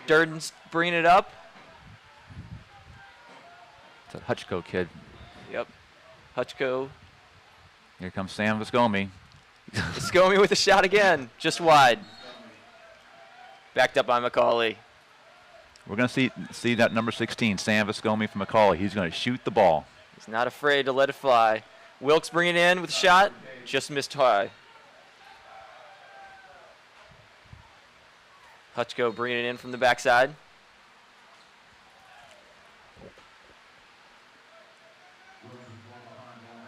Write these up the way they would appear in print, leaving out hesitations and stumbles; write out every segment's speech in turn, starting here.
Durden's bringing it up. It's a Hutchko kid. Yep. Hutchko. Here comes Sam Viscomi. Viscomi with a shot again, just wide. Backed up by McCallie. We're going to see that number 16, Sam Viscomi from McCallie. He's going to shoot the ball. He's not afraid to let it fly. Wilkes bringing it in with a shot, just missed high. Hutchko bringing it in from the backside.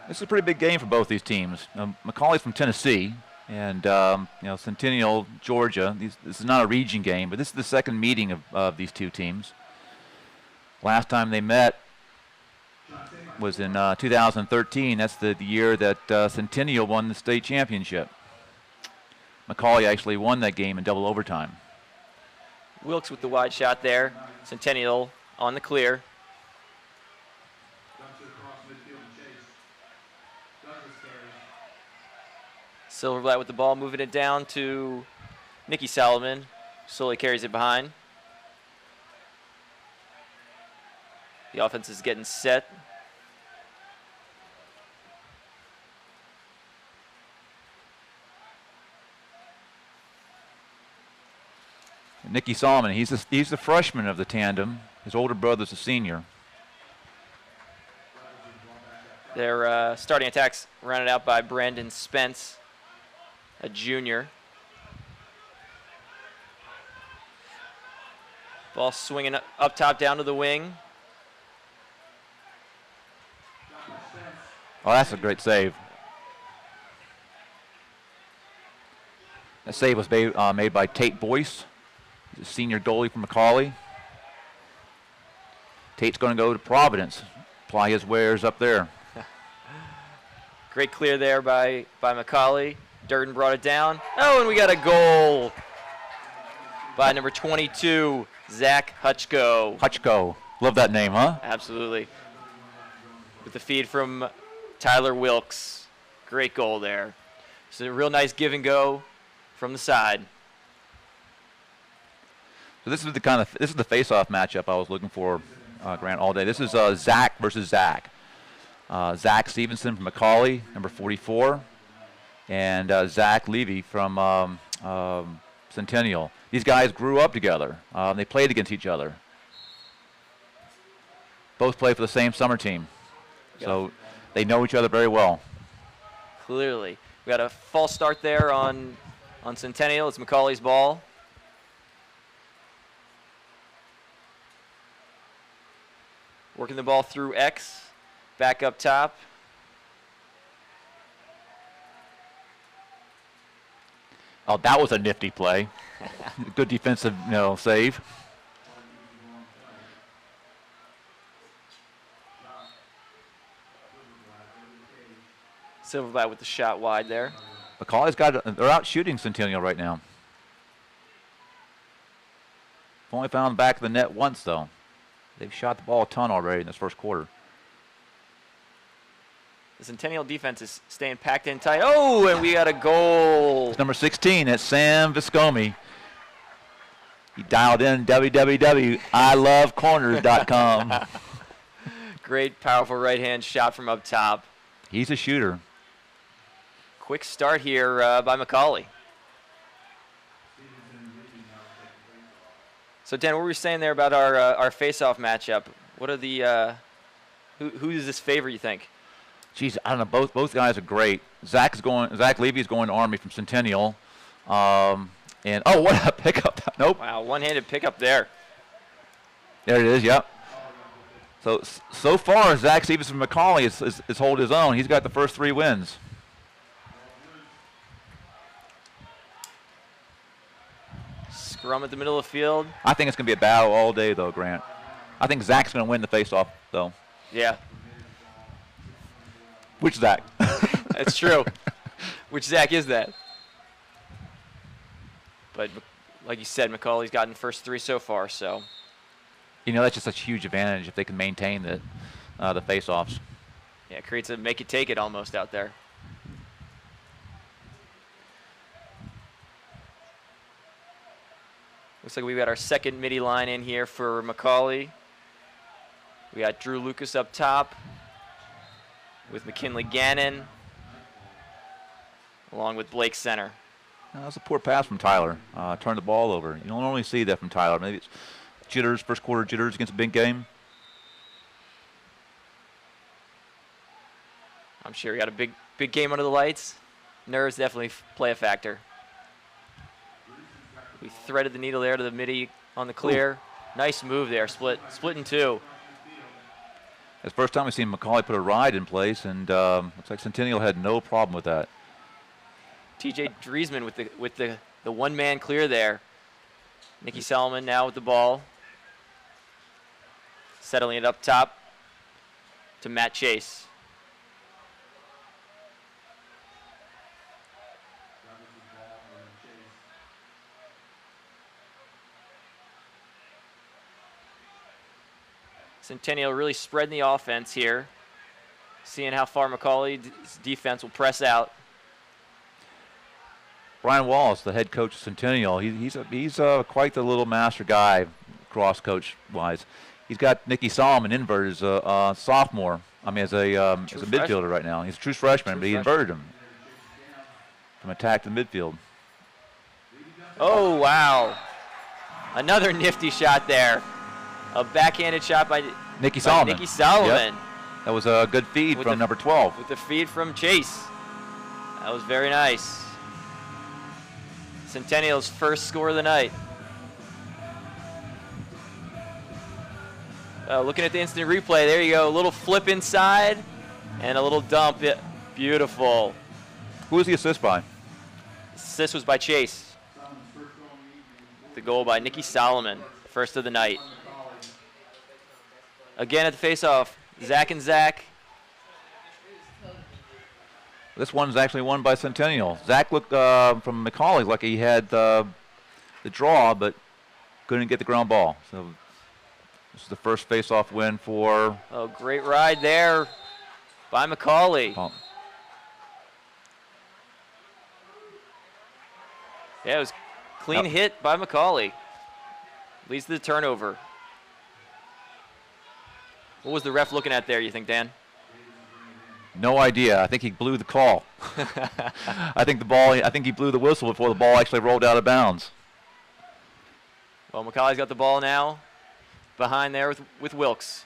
This is a pretty big game for both these teams. McCallie's from Tennessee, and Centennial, Georgia. This is not a region game, but this is the second meeting of these two teams. Last time they met was in 2013. That's the year that Centennial won the state championship. McCallie actually won that game in double overtime. Wilkes with the wide shot there. Centennial on the clear. Silverblatt with the ball, moving it down to Nicky Solomon. Slowly carries it behind. The offense is getting set. Nicky Solomon, he's the freshman of the tandem. His older brother's a senior. Their starting attacks rounded out by Brandon Spence, a junior. Ball swinging up top down to the wing. Oh, that's a great save. That save was made by Tate Boyce, the senior goalie from McCallie. Tate's going to go to Providence, apply his wares up there. Great clear there by McCallie. Durden brought it down. Oh, and we got a goal by number 22, Zach Hutchko. Hutchko. Love that name, huh? Absolutely. With the feed from Tyler Wilkes. Great goal there. It's a real nice give and go from the side. So this is the face-off matchup I was looking for, Grant, all day. This is Zach versus Zach. Zach Stevenson from McCallie, number 44, and Zach Levy from Centennial. These guys grew up together. They played against each other. Both play for the same summer team, so they know each other very well. Clearly. We got a false start there on Centennial. It's McCallie's ball. Working the ball through X. Back up top. Oh, that was a nifty play. Good defensive, save. Silverback with the shot wide there. McCallie's they're out shooting Centennial right now. Only found the back of the net once, though. They've shot the ball a ton already in this first quarter. The Centennial defense is staying packed in tight. Oh, and we got a goal. It's number 16. It's Sam Viscomi. He dialed in www.ilovecorners.com. Great, powerful right-hand shot from up top. He's a shooter. Quick start here by McCallie. So, Dan, what were you saying there about our face-off matchup? What are the who does this favor, you think? Geez, I don't know. Both guys are great. Zach Levy is going to Army from Centennial. And oh, what a pickup! Nope. Wow, one-handed pickup there. There it is. Yep. So far, Zach Stevens from McCallie is hold his own. He's got the first 3 wins. Scrum at the middle of the field. I think it's going to be a battle all day, though, Grant. I think Zach's going to win the face-off, though. Yeah. Which Zach? That's true. Which Zach is that? But like you said, McCallie's gotten the first 3 so far, so. That's just such a huge advantage if they can maintain the face-offs. Yeah, it creates a make-it-take-it almost out there. Looks like we've got our second midi line in here for McCallie. We got Drew Lucas up top with McKinley Gannon, along with Blake center. That was a poor pass from Tyler. Turned the ball over. You don't normally see that from Tyler. Maybe it's jitters, first quarter jitters against a big game. I'm sure he got a big game under the lights. Nerves definitely play a factor. We threaded the needle there to the midi on the clear. Ooh. Nice move there, split in two. It's the first time we've seen McCallie put a ride in place, and looks like Centennial had no problem with that. TJ Driesman with the one-man clear there. Nicky Solomon now with the ball. Settling it up top to Matt Chase. Centennial really spreading the offense here, seeing how far McCallie's defense will press out. Brian Wallace, the head coach of Centennial, he's quite the little master guy, cross coach wise. He's got Nicky Solomon inverted as a sophomore. I mean, as a midfielder right now. He's a true freshman, but he inverted him from attack to midfield. Oh wow! Another nifty shot there. A backhanded shot by Nicky Solomon. Yep. That was a good feed from number 12. With the feed from Chase. That was very nice. Centennial's first score of the night. Looking at the instant replay, there you go. A little flip inside and a little dump. Beautiful. Who was the assist by? Assist was by Chase. The goal by Nicky Solomon, first of the night. Again at the face-off, Zach and Zach. This one's actually won by Centennial. Zach looked from McCallie like he had the draw, but couldn't get the ground ball. So this is the first face-off win for. Oh, great ride there by McCallie. Oh. Yeah, it was clean hit by McCallie. Leads to the turnover. What was the ref looking at there, you think, Dan? No idea. I think he blew the call. I think he blew the whistle before the ball actually rolled out of bounds. Well, McCallie's got the ball now behind there with Wilkes.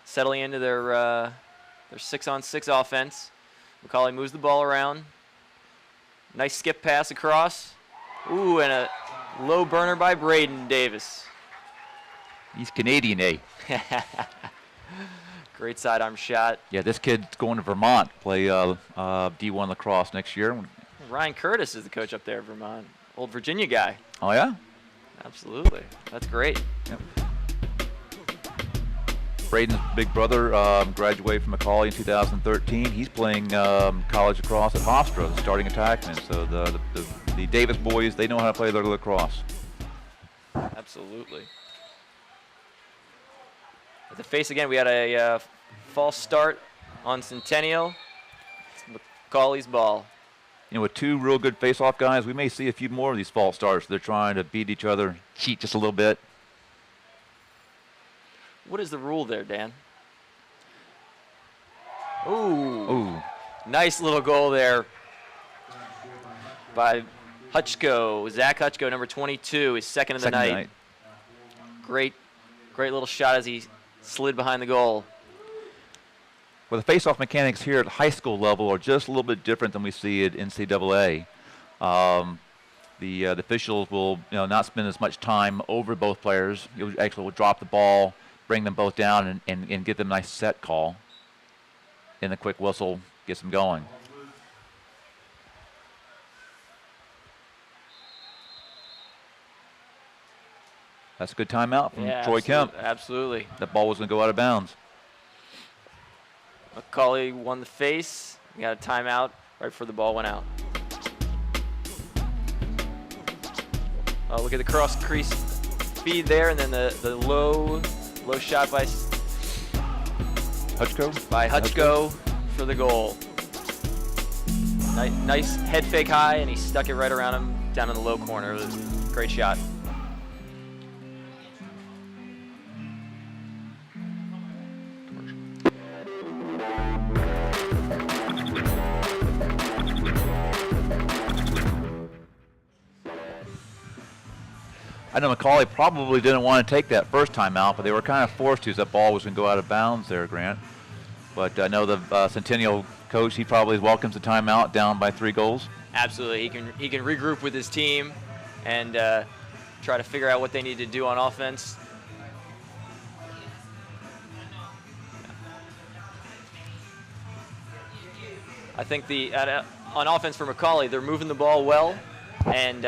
Settling into their 6-on-6 offense. McCallie moves the ball around. Nice skip pass across. Ooh, and a low burner by Braden Davis. He's Canadian, eh? Great sidearm shot. Yeah, this kid's going to Vermont, play D1 lacrosse next year. Ryan Curtis is the coach up there at Vermont. Old Virginia guy. Oh, yeah? Absolutely. That's great. Yep. Braden's big brother graduated from McCallie in 2013. He's playing college lacrosse at Hofstra, the starting attackman. So the Davis boys, they know how to play their lacrosse. Absolutely. At the face again, we had a false start on Centennial. It's McCallie's ball. You know, with two real good face-off guys, we may see a few more of these false starts. They're trying to beat each other, cheat just a little bit. What is the rule there, Dan? Ooh. Ooh. Nice little goal there by Hutchko. Zach Hutchko, number 22, is second of the night. Great little shot as he slid behind the goal. Well, the face-off mechanics here at high school level are just a little bit different than we see at NCAA. The officials will not spend as much time over both players. You actually will drop the ball, bring them both down, and give them a nice set call. And the quick whistle gets them going. That's a good timeout from Troy Kemp. Absolutely. That ball was going to go out of bounds. McCallie won the face. We got a timeout right before the ball went out. Oh, look at the cross crease feed there, and then the low shot by Hutchko for the goal. Nice head fake high, and he stuck it right around him down in the low corner. It was a great shot. I know McCallie probably didn't want to take that first time out, but they were kind of forced to, as that ball was going to go out of bounds there, Grant. But I know the Centennial coach, he probably welcomes the timeout down by 3 goals. Absolutely. He can regroup with his team and try to figure out what they need to do on offense. I think on offense for McCallie, they're moving the ball well and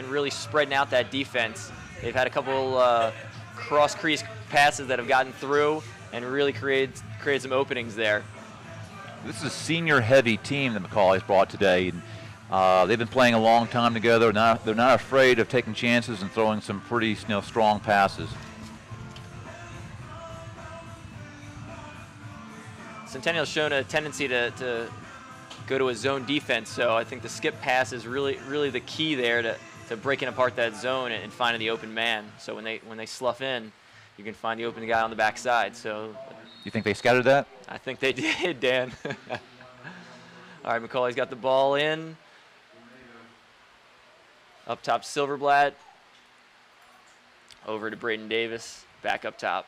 really spreading out that defense. They've had a couple cross-crease passes that have gotten through and really created some openings there. This is a senior-heavy team that McCallie's brought today. And, they've been playing a long time together. They're not afraid of taking chances and throwing some pretty strong passes. Centennial's shown a tendency to go to a zone defense, so I think the skip pass is really the key there to breaking apart that zone and finding the open man. So when they slough in, you can find the open guy on the backside. So you think they scouted that? I think they did, Dan. All right, McCallie's got the ball in. Up top, Silverblatt. Over to Braden Davis, back up top.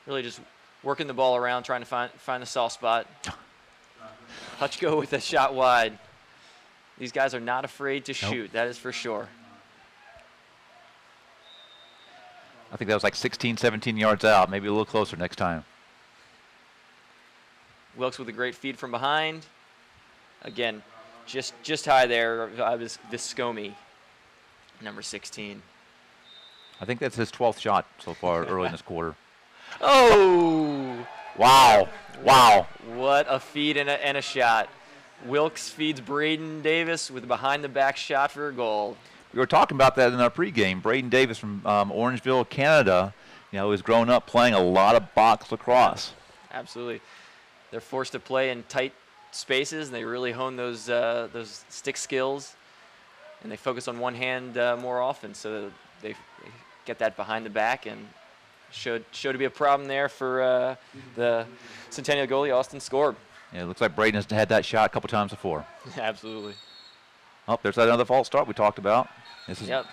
Really just working the ball around, trying to find the soft spot. Hutchko with a shot wide. These guys are not afraid to shoot, that is for sure. I think that was like 16, 17 yards out, maybe a little closer next time. Wilkes with a great feed from behind. Again, just high there. Viscomi, number 16. I think that's his 12th shot so far early in this quarter. Oh! Wow. Wow. What a feed and a shot. Wilkes feeds Braden Davis with a behind-the-back shot for a goal. We were talking about that in our pregame. Braden Davis from Orangeville, Canada, has grown up playing a lot of box lacrosse. Absolutely. They're forced to play in tight spaces, and they really hone those stick skills, and they focus on one hand more often, so they get that behind the back, and showed to be a problem there for the Centennial goalie, Austin Skorb. Yeah, it looks like Braden has had that shot a couple times before. Absolutely. Oh, there's that another false start we talked about. Yep.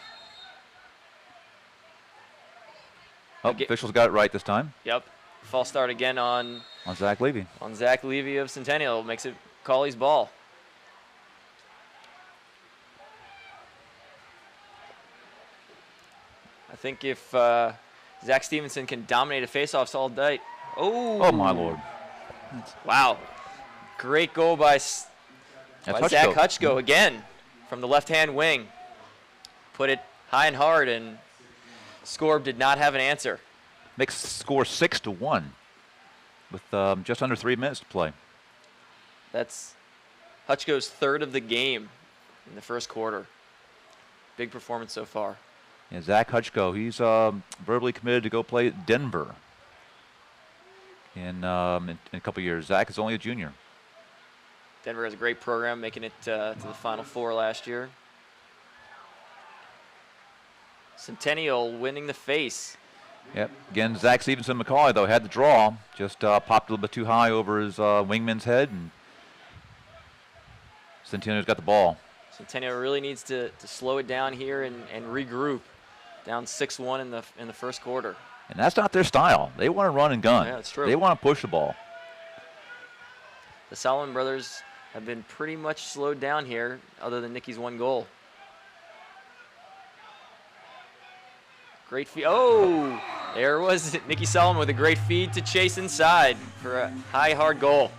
Oh, officials got it right this time. Yep. False start again on Zach Levy. On Zach Levy of Centennial. Makes it Cawley's ball. I think if Zach Stevenson can dominate a faceoffs all day. Oh my Lord. Wow. Great goal by Zach Hutchko again from the left-hand wing. Put it high and hard, and Skorb did not have an answer. Makes the score 6-1 with just under 3 minutes to play. That's Hutchko's third of the game in the first quarter. Big performance so far. Yeah, Zach Hutchko, he's verbally committed to go play at Denver in a couple years. Zach is only a junior. Denver has a great program, making it to the Final Four last year. Centennial winning the face. Yep. Again, Zach Stevenson McCallie, though, had the draw. Just popped a little bit too high over his wingman's head, and Centennial's got the ball. Centennial really needs to slow it down here and regroup. Down 6-1 in the first quarter. And that's not their style. They want to run and gun. Yeah, that's true. They want to push the ball. The Solomon brothers have been pretty much slowed down here, other than Nicky's one goal. Great feed. Oh, there was Nicky Solomon with a great feed to chase inside for a high, hard goal.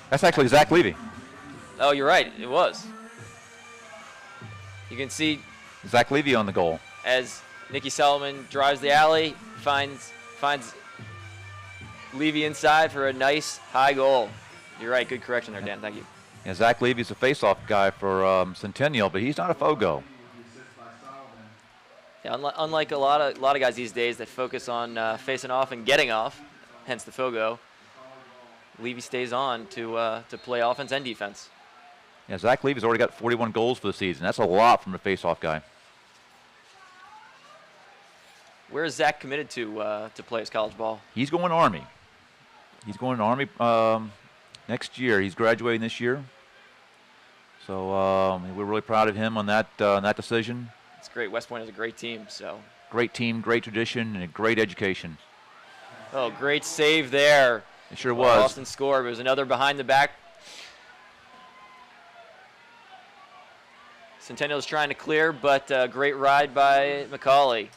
That's actually Zach Levy. Oh, you're right. It was. You can see Zach Levy on the goal. As Nicky Solomon drives the alley, finds Levy inside for a nice high goal. You're right. Good correction there, Dan. Thank you. Yeah, Zach Levy's a face-off guy for Centennial, but he's not a Fogo. Yeah, unlike a lot of guys these days that focus on facing off and getting off, hence the Fogo, Levy stays on to play offense and defense. Yeah, Zach Levy's already got 41 goals for the season. That's a lot from a face-off guy. Where is Zach committed to play his college ball? He's going Army. He's going to Army next year. He's graduating this year. So we're really proud of him on that decision. It's great. West Point is a great team. So great team, great tradition, and a great education. Oh, great save there. It sure was. Austin scored. It was another behind the back. Centennial's trying to clear, but great ride by McCallie.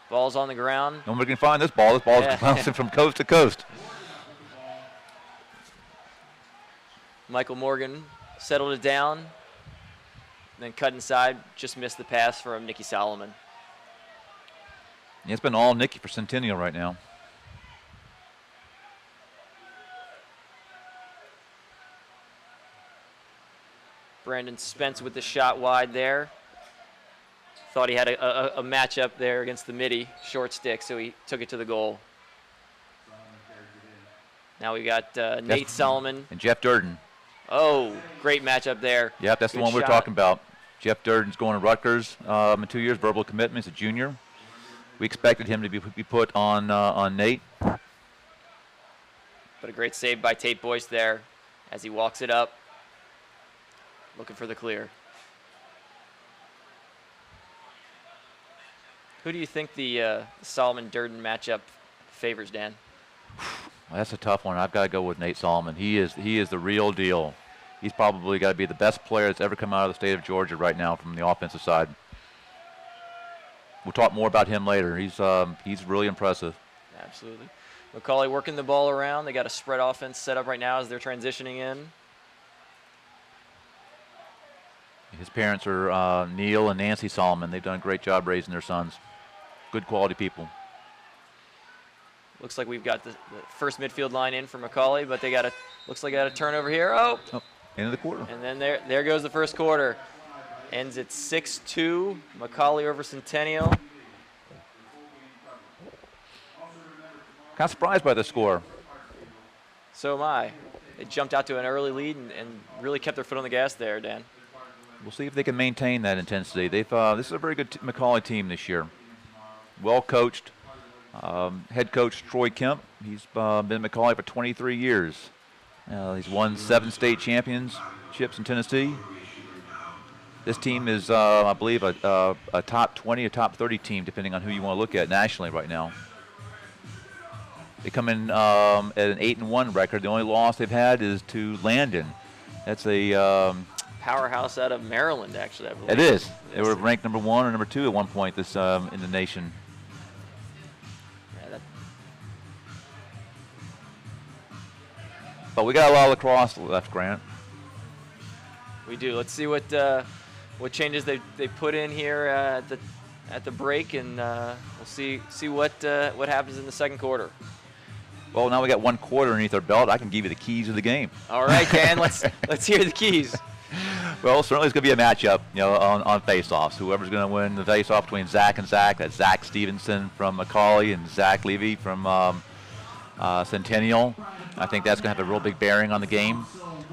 Ball's on the ground. Nobody can find this ball. This ball's bouncing from coast to coast. Michael Morgan settled it down, then cut inside, just missed the pass from Nicky Solomon. Yeah, it's been all Nicky for Centennial right now. Brandon Spence with the shot wide there. Thought he had a matchup there against the midi, short stick, so he took it to the goal. Now we got Nate Solomon. And Jeff Durden. Oh, great matchup there. Yep, that's the one we're talking about. Jeff Durden's going to Rutgers in 2 years, verbal commitment. He's a junior. We expected him to be put on Nate. But a great save by Tate Boyce there as he walks it up, looking for the clear. Who do you think the Solomon-Durden matchup favors, Dan? Well, that's a tough one. I've got to go with Nate Solomon. He is the real deal. He's probably got to be the best player that's ever come out of the state of Georgia right now from the offensive side. We'll talk more about him later. He's really impressive. Absolutely. McCallie working the ball around. They got a spread offense set up right now as they're transitioning in. His parents are Neil and Nancy Solomon. They've done a great job raising their sons. Good quality people. Looks like we've got the first midfield line in for McCallie, but looks like they got a turnover here. Oh, end of the quarter. And then there goes the first quarter. Ends at 6-2, McCallie over Centennial. Kind of surprised by the score. So am I. They jumped out to an early lead and really kept their foot on the gas there, Dan. We'll see if they can maintain that intensity. This is a very good McCallie team this year. Well coached. Head coach Troy Kemp. He's been at McCallie for 23 years. He's won 7 state championships in Tennessee. This team is, I believe, a top 20 or top 30 team, depending on who you want to look at nationally right now. They come in at an 8-1 record. The only loss they've had is to Landon. That's a powerhouse out of Maryland, actually, I believe. It is. They were ranked number 1 or number 2 at one point in the nation. Yeah, but we got a lot of lacrosse left, Grant. We do. Let's see what changes they put in here at the break, and we'll see what happens in the second quarter. Well, now we got 1 quarter underneath our belt. I can give you the keys of the game. All right, Dan. let's hear the keys. Well, certainly it's going to be a matchup, on face-offs. Whoever's going to win the face-off between Zach and Zach, that's Zach Stevenson from McCallie and Zach Levy from Centennial. I think that's going to have a real big bearing on the game.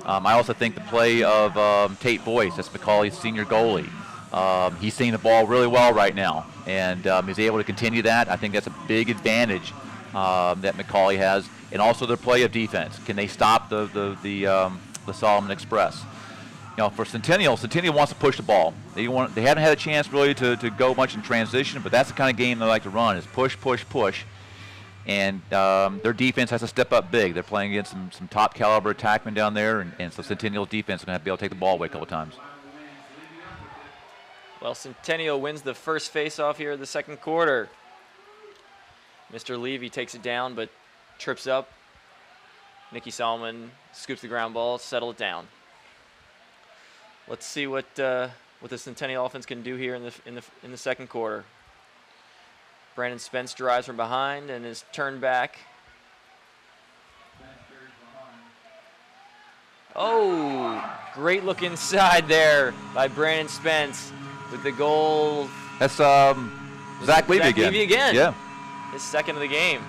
I also think the play of Tate Boyce, that's McCallie's senior goalie. He's seeing the ball really well right now, and he's able to continue that. I think that's a big advantage that McCallie has, and also their play of defense. Can they stop the Solomon Express? For Centennial wants to push the ball. They haven't had a chance really to go much in transition, but that's the kind of game they like to run, is push, push, push. And their defense has to step up big. They're playing against some top caliber attackmen down there, and so Centennial's defense is going to have to be able to take the ball away a couple times. Well, Centennial wins the first face-off here in the second quarter. Mr. Levy takes it down, but trips up. Nicky Solomon scoops the ground ball, settle it down. Let's see what the Centennial offense can do here in the second quarter. Brandon Spence drives from behind and is turned back. Oh, great look inside there by Brandon Spence with the goal That's Zach Levy again. Levy again. Yeah. His second of the game.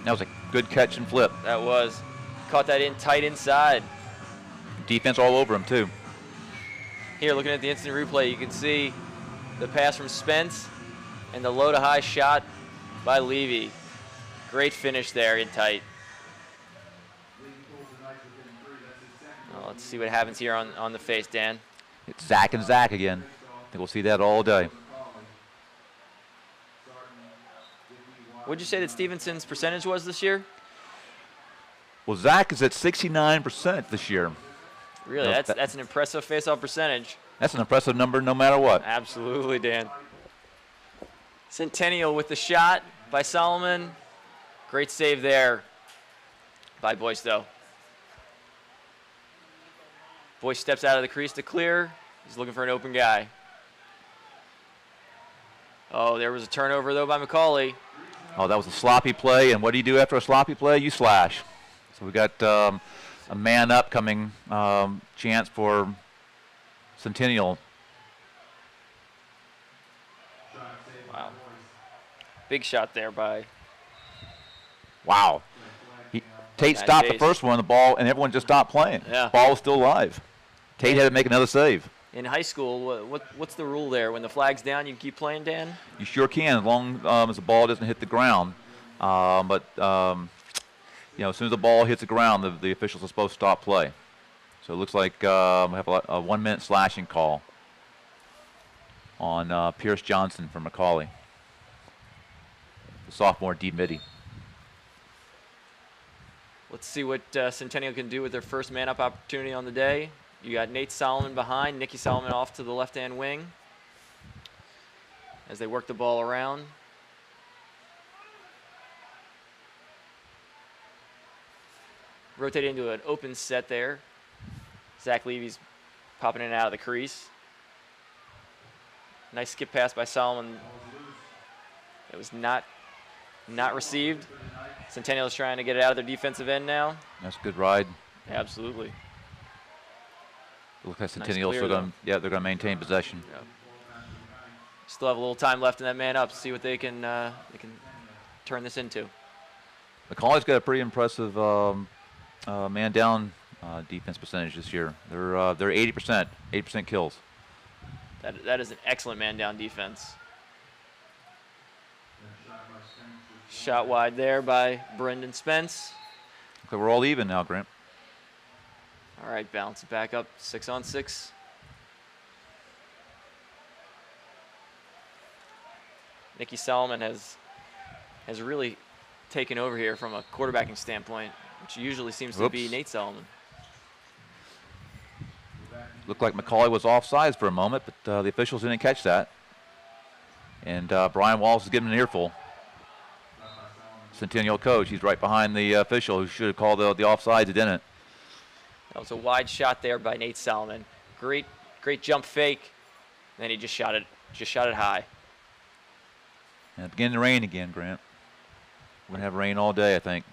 That was a good catch and flip. That was. Caught that in tight inside. Defense all over him, too. Here, looking at the instant replay, you can see the pass from Spence and the low to high shot by Levy. Great finish there in tight. Well, let's see what happens here on the face, Dan. It's Zach and Zach again. I think we'll see that all day. What'd you say that Stevenson's percentage was this year? Well, Zach is at 69% this year. Really, that's an impressive face-off percentage. That's an impressive number no matter what. Absolutely, Dan. Centennial with the shot by Solomon. Great save there by Boyce, though. Boyce steps out of the crease to clear. He's looking for an open guy. Oh, there was a turnover, though, by McCallie. Oh, that was a sloppy play, and what do you do after a sloppy play? You slash. So we got a man-up coming chance for Centennial. Wow. Big shot there by... Wow. Tate stopped the first one, the ball, and everyone just stopped playing. Yeah. Ball was still alive. Tate had to make another save. In high school, what's the rule there? When the flag's down, you can keep playing, Dan? You sure can, as long as the ball doesn't hit the ground. But you know, as soon as the ball hits the ground, the officials are supposed to stop play. So it looks like we have a 1 minute slashing call on Pierce Johnson from McCallie, the sophomore D midi. Let's see what Centennial can do with their first man-up opportunity on the day. You got Nate Solomon behind, Nicky Solomon off to the left-hand wing as they work the ball around. Rotate into an open set there. Zach Levy's popping in and out of the crease. Nice skip pass by Solomon. It was not received. Centennial is trying to get it out of their defensive end now. That's a good ride. Absolutely. Looks like Centennial still going. Yeah, they're going to maintain possession. Yeah. Still have a little time left in that man up. See what they can turn this into. McCallie's got a pretty impressive man down defense percentage this year. They're 80%, 8% kills. That is an excellent man down defense. Shot wide there by Brendan Spence. Okay, we're all even now, Grant. All right, bounce it back up, 6-on-6. Nicky Solomon has really taken over here from a quarterbacking standpoint, which usually seems to be Nate Solomon. Looked like McCallie was offsides for a moment, but the officials didn't catch that. And Brian Wallace is giving an earful. Centennial coach, he's right behind the official who should have called the offsides, didn't. That was a wide shot there by Nate Solomon. Great jump fake. And then he just shot it high. And it's beginning to rain again, Grant. We're going to have rain all day, I think.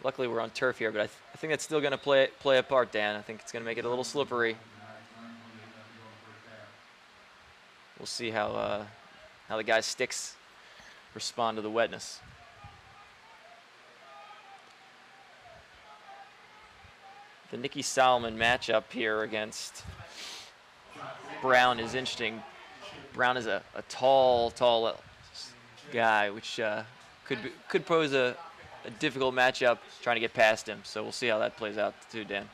Luckily, we're on turf here, but I think that's still going to play a part, Dan. I think it's going to make it a little slippery. We'll see how the guys' sticks respond to the wetness. The Nicky Solomon matchup here against Brown is interesting. Brown is a tall guy, which could pose a difficult matchup trying to get past him. So we'll see how that plays out too, Dan.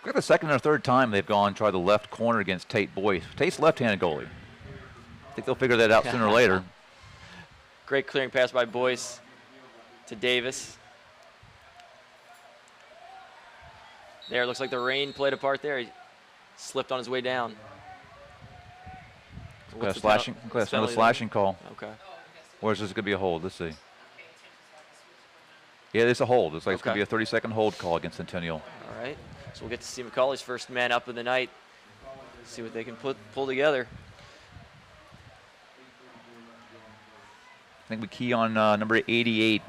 We've got the second or third time they've gone and tried the left corner against Tate Boyce. Tate's left-handed goalie. I think they'll figure that out sooner or later. Great clearing pass by Boyce to Davis. There, looks like the rain played a part there. He slipped on his way down. Got another slashing call. Okay. Or is this going to be a hold? Let's see. Yeah, it's a hold. It's like it's going to be a 30-second hold call against Centennial. All right. So we'll get to see McCallie's first man up of the night. See what they can pull together. I think we key on number 88,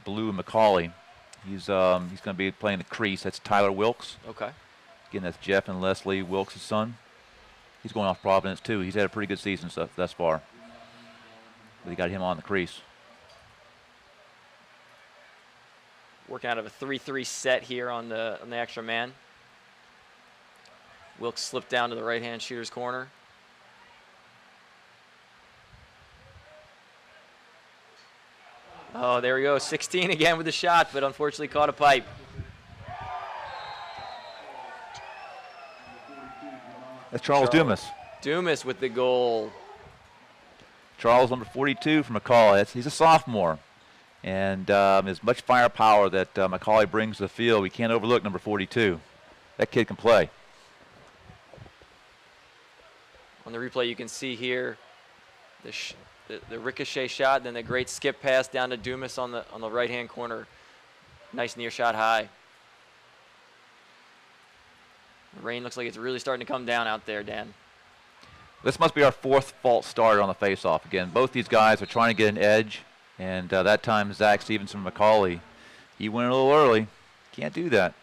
Blue McCallie. He's going to be playing the crease. That's Tyler Wilkes. Okay. Again, that's Jeff and Leslie Wilkes' son. He's going off Providence, too. He's had a pretty good season thus far. But they got him on the crease. Working out of a 3-3 set here on the extra man. Wilkes slipped down to the right-hand shooter's corner. Oh, there we go. 16 again with the shot, but unfortunately caught a pipe. That's Charles Dumas. Dumas with the goal. Charles, number 42 from McCallie. He's a sophomore. And as much firepower that McCallie brings to the field, we can't overlook number 42. That kid can play. On the replay, you can see here the ricochet shot, then the great skip pass down to Dumas on the right-hand corner. Nice near shot high. The rain looks like it's really starting to come down out there, Dan. This must be our fourth false starter on the faceoff. Again, both these guys are trying to get an edge, and that time Zach Stevens from McCallie, he went a little early. Can't do that.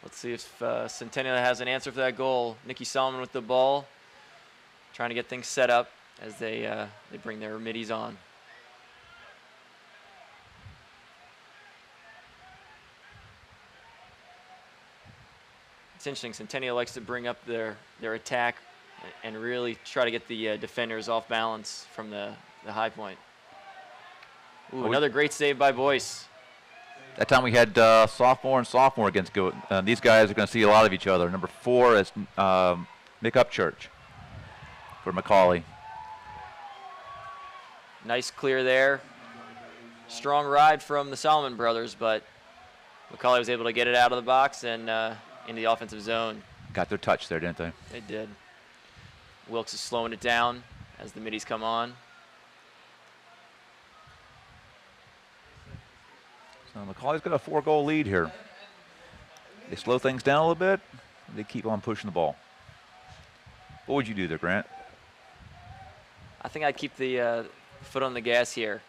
Let's see if Centennial has an answer for that goal. Nicky Solomon with the ball, trying to get things set up as they bring their middies on. It's interesting, Centennial likes to bring up their attack and really try to get the defenders off balance from the high point. Ooh, another great save by Boyce. That time we had sophomore and sophomore against go. These guys are going to see a lot of each other. Number 4 is Mick Upchurch for McCallie. Nice clear there. Strong ride from the Solomon brothers, but McCallie was able to get it out of the box and into the offensive zone. Got their touch there, didn't they? They did. Wilkes is slowing it down as the middies come on. So McCallie's got a 4-goal lead here. They slow things down a little bit. They keep on pushing the ball. What would you do there, Grant? I think I'd keep the foot on the gas here.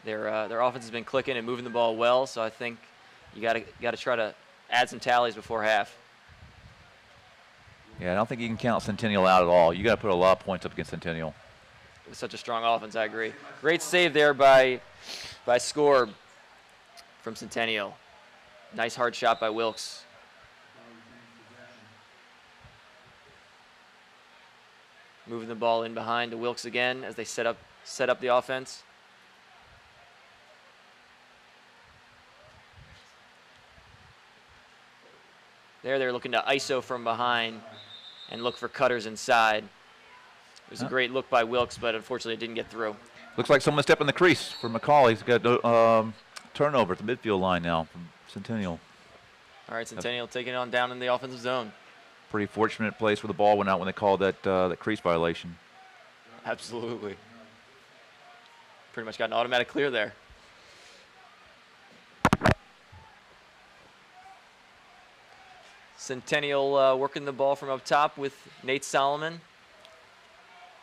Their offense has been clicking and moving the ball well, so I think you got to try to add some tallies before half. Yeah, I don't think you can count Centennial out at all. You got to put a lot of points up against Centennial. With such a strong offense, I agree. Great save there by Scorb from Centennial. Nice hard shot by Wilkes. Moving the ball in behind to Wilkes again as they set up the offense. They're looking to ISO from behind and look for cutters inside. It was a great look by Wilkes, but unfortunately it didn't get through. Looks like someone stepped in the crease for McCallie. He's got turnover at the midfield line now from Centennial. All right, Centennial taking it on down in the offensive zone. Pretty fortunate place where the ball went out when they called that crease violation. Absolutely. Pretty much got an automatic clear there. Centennial working the ball from up top with Nate Solomon.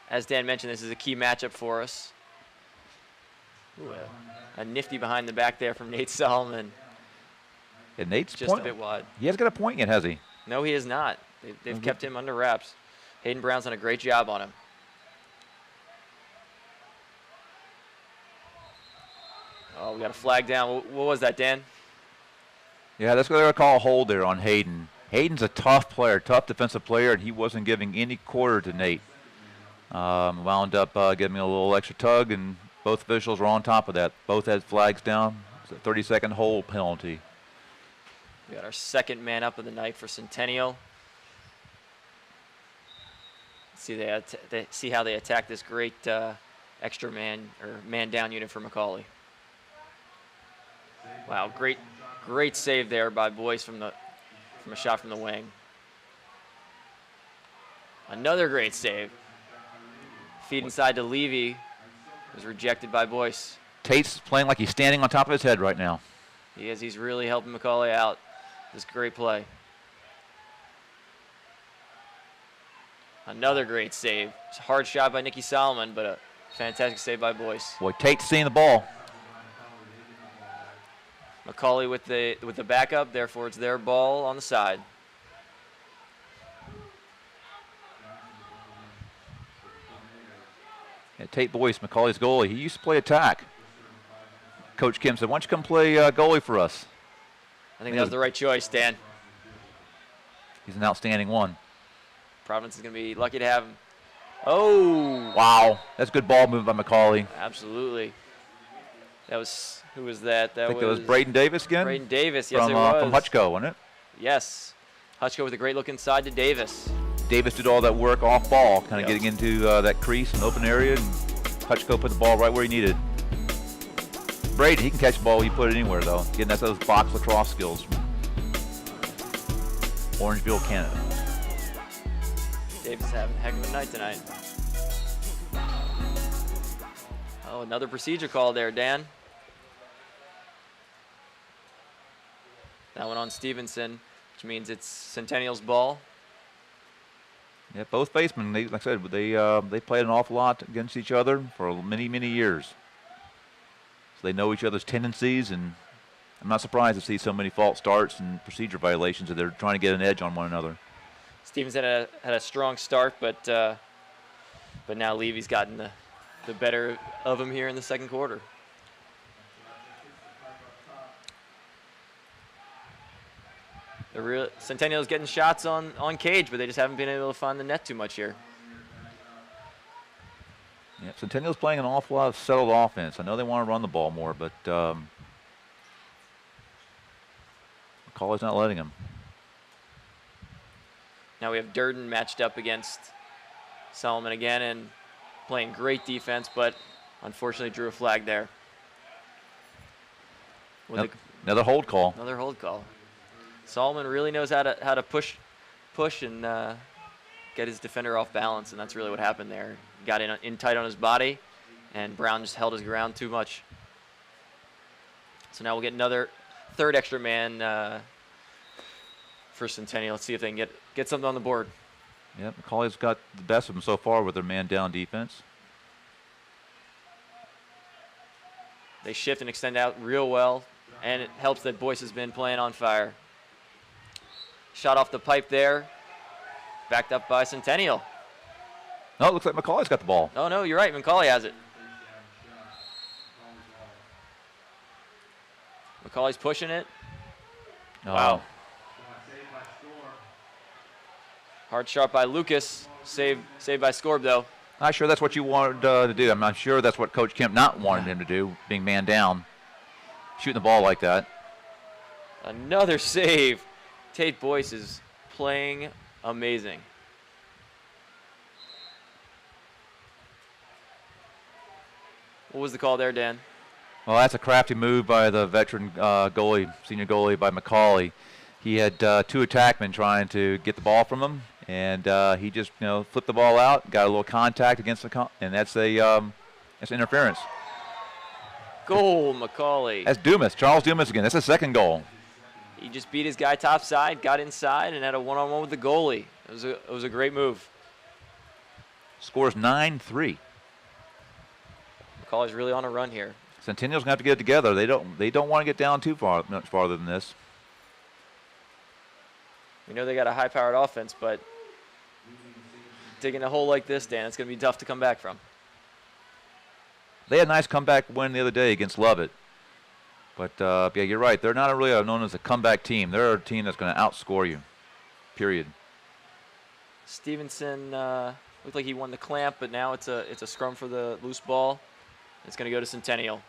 As Dan mentioned, this is a key matchup for us. Ooh, a nifty behind the back there from Nate Solomon. And Nate's just a bit wide. He hasn't got a point yet, has he? No, he has not. They've kept him under wraps. Hayden Brown's done a great job on him. Oh, we got a flag down. What was that, Dan? Yeah, that's what they're going to call a hold there on Hayden. Hayden's a tough player, tough defensive player, and he wasn't giving any quarter to Nate. Wound up giving a little extra tug, and both officials were on top of that. Both had flags down. It's a 30-second hold penalty. We got our second man up of the night for Centennial. See how they attack this great extra man or man down unit for McCallie. Wow, great save there by Boyce from a shot from the wing. Another great save. Feed inside to Levy. Was rejected by Boyce. Tate's playing like he's standing on top of his head right now. He is. He's really helping McCallie out. This great play. Another great save. It's a hard shot by Nicky Solomon, but a fantastic save by Boyce. Boy, Tate's seeing the ball. McCallie with the backup, therefore it's their ball on the side. Tate Boyce, McCallie's goalie. He used to play attack. Coach Kim said, why don't you come play goalie for us? I think that was the right choice, Dan. He's an outstanding one. Providence is going to be lucky to have him. Oh! Wow. That's good ball movement by McCallie. Absolutely. That was, who was that? I think it was Braden Davis again? Braden Davis, yes, it was. From Hutchko, wasn't it? Yes. Hutchko with a great look inside to Davis. Davis did all that work off ball, kind of getting into that crease and open area, and Hutchko put the ball right where he needed. Brady, he can catch the ball, you put it anywhere, though. Getting that's those box lacrosse skills from Orangeville, Canada. Davis having a heck of a night tonight. Oh, another procedure call there, Dan. That one on Stevenson, which means it's Centennial's ball. Yeah, both basemen, like I said, they played an awful lot against each other for many, many years. So they know each other's tendencies, and I'm not surprised to see so many false starts and procedure violations that they're trying to get an edge on one another. Stevenson had a strong start, but now Levy's gotten the better of him here in the second quarter. Centennial's getting shots on cage, but they just haven't been able to find the net too much here. Yeah, Centennial's playing an awful lot of settled offense. I know they want to run the ball more, but McCallie's not letting them. Now we have Durden matched up against Solomon again and playing great defense, but unfortunately drew a flag there. Another hold call. Another hold call. Solomon really knows how to push and get his defender off balance, and that's really what happened there. Got in tight on his body, and Brown just held his ground too much. So now we'll get another third extra man for Centennial. Let's see if they can get something on the board. Yep, McCallie's got the best of them so far with their man-down defense. They shift and extend out real well, and it helps that Boyce has been playing on fire. Shot off the pipe there, backed up by Centennial. No, it looks like McCallie's got the ball. Oh, no, you're right. McCallie has it. McCallie's pushing it. Oh. Wow. Hard shot by Lucas. Saved by Scorb, though. Not sure that's what you wanted to do. I'm not sure that's what Coach Kemp not wanted him to do, being man down, shooting the ball like that. Another save. Tate Boyce is playing amazing. What was the call there, Dan? Well, that's a crafty move by the veteran goalie, senior goalie by McCallie. He had two attackmen trying to get the ball from him, and he just flipped the ball out, got a little contact against and that's interference. Goal, McCallie. That's Dumas, Charles Dumas again. That's his second goal. He just beat his guy topside, got inside, and had a one-on-one with the goalie. It was a great move. Scores 9-3. McCallie's really on a run here. Centennial's gonna have to get it together. They don't want to get down much farther than this. We know they got a high-powered offense, but digging a hole like this, Dan, it's gonna be tough to come back from. They had a nice comeback win the other day against Lovett. But, yeah, you're right. They're not really known as a comeback team. They're a team that's going to outscore you, period. Stevenson looked like he won the clamp, but now it's a scrum for the loose ball. It's going to go to Centennial.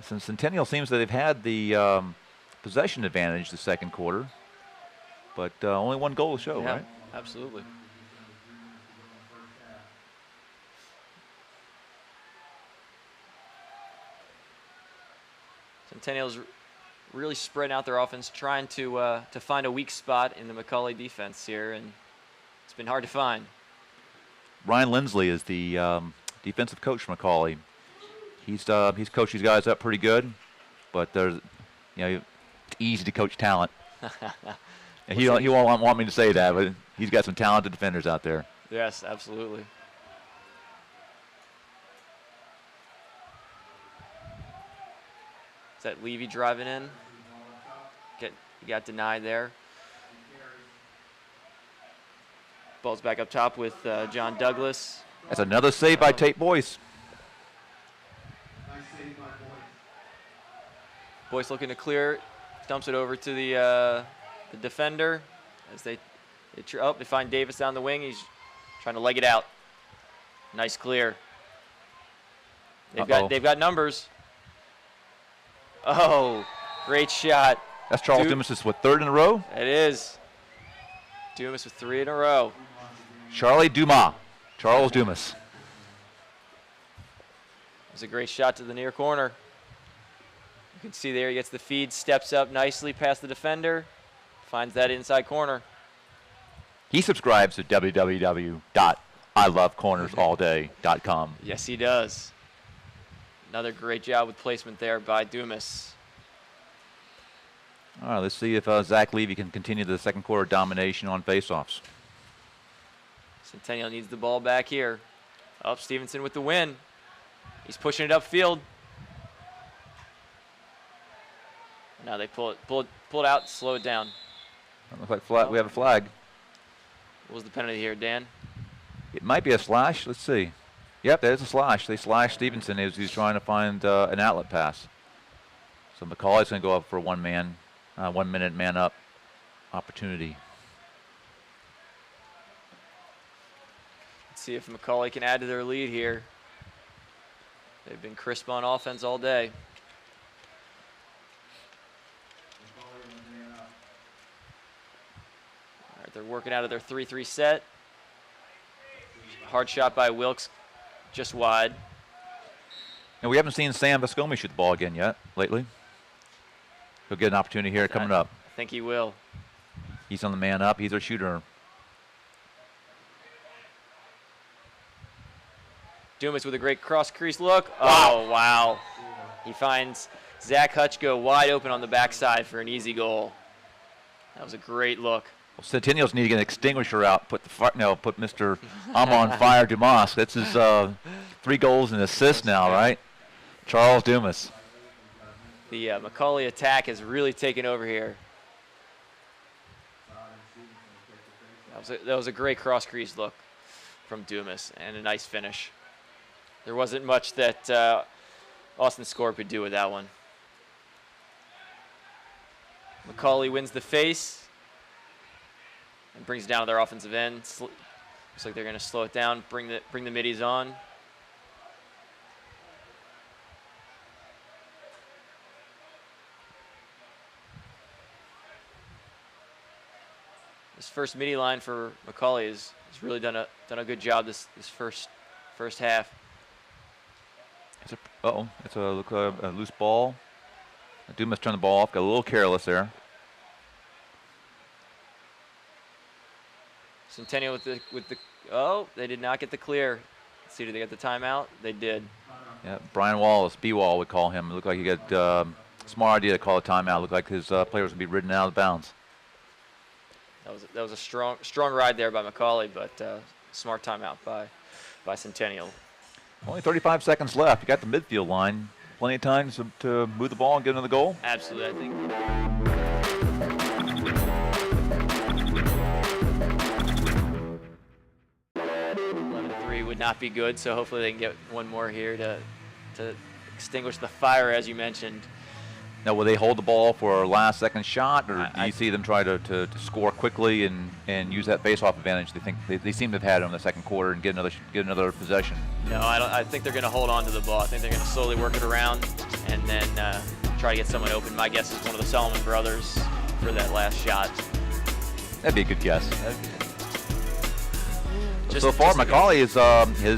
Centennial seems that they've had the possession advantage the second quarter, but only one goal to show, yeah, right? Absolutely. Centennial's really spreading out their offense, trying to find a weak spot in the McCallie defense here, and it's been hard to find. Ryan Lindsley is the defensive coach for McCallie. He's coached these guys up pretty good, but there's it's easy to coach talent. And he won't want me to say that, but he's got some talented defenders out there. Yes, absolutely. Is that Levy driving in? He got denied there. Ball's back up top with John Douglas. That's another save by Tate Boyce. Boyce looking to clear, dumps it over to the defender as they find Davis down the wing. He's trying to leg it out. Nice clear. They've got numbers. Oh, great shot. That's Charles Dumas' what, third in a row? It is. Dumas with 3 in a row. Charles Dumas. It was a great shot to the near corner. You can see there he gets the feed, steps up nicely past the defender, finds that inside corner. He subscribes to www.ilovecornersallday.com. Yes, he does. Another great job with placement there by Dumas. All right, let's see if Zach Levy can continue the second quarter domination on faceoffs. Centennial needs the ball back here. Up, Stevenson with the win. He's pushing it upfield. Now they pull it out, slow it down. Looks like we have a flag. What was the penalty here, Dan? It might be a slash. Let's see. Yep, there's a slash. They slashed Stevenson as he's trying to find an outlet pass. So McCallie's going to go up for a 1 minute man up opportunity. Let's see if McCallie can add to their lead here. They've been crisp on offense all day. All right, they're working out of their 3-3 set. Hard shot by Wilkes, just wide. And we haven't seen Sam Vascomi shoot the ball again yet lately. He'll get an opportunity here coming up. I think he will. He's on the man up. He's our shooter. Dumas with a great cross-crease look. Oh, wow. He finds Zach Hutchko wide open on the backside for an easy goal. That was a great look. Well, Centennials need to get an extinguisher out. Put Mr. I'm on fire Dumas. That's his 3 goals and assists now, right? Charles Dumas. The McCallie attack has really taken over here. That was a great cross-crease look from Dumas and a nice finish. There wasn't much that Austin Scorp could do with that one. McCallie wins the face and brings it down to their offensive end. Looks like they're going to slow it down, bring the middies on. This first midi line for McCallie has really done a good job this first half. It's a loose ball. Dumas turned the ball off. Got a little careless there. Centennial with the they did not get the clear. Let's see, did they get the timeout? They did. Yeah, Brian Wallace, B-Wall would call him. It looked like he got smart idea to call a timeout. It looked like his players would be ridden out of bounds. That was a strong ride there by McCallie, but smart timeout by Centennial. Only 35 seconds left. You got the midfield line. Plenty of time to move the ball and get another goal. Absolutely, I think. 11-3 would not be good, so hopefully they can get one more here to extinguish the fire, as you mentioned. Now, will they hold the ball for a last-second shot, or do you see them try to score quickly and use that face-off advantage? They seem to have had it in the second quarter and get another possession. No, I think they're going to hold on to the ball. I think they're going to slowly work it around and then try to get someone open. My guess is one of the Solomon brothers for that last shot. That'd be a good guess. So far, McCallie has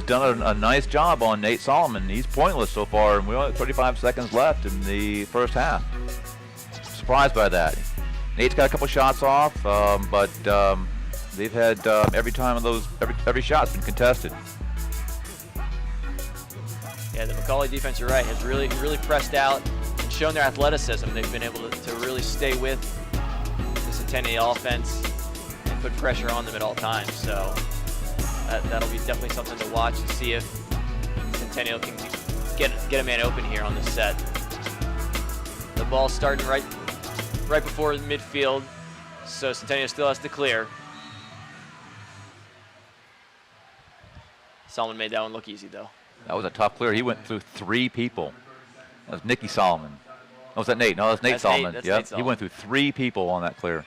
done a nice job on Nate Solomon. He's pointless so far, and we only have 35 seconds left in the first half. Surprised by that. Nate's got a couple shots off, but they've had every shot's been contested. Yeah, the McCallie defense, you're right, has really pressed out and shown their athleticism. They've been able to really stay with the Centennial offense and put pressure on them at all times. So that'll be definitely something to watch and see if Centennial can get a man open here on this set. The ball's starting right before midfield, so Centennial still has to clear. Solomon made that one look easy, though. That was a tough clear. He went through 3 people. That was Nicky Solomon. Oh, was that Nate? No, that's Nate Solomon. That's Yep. Nate Solomon. He went through 3 people on that clear.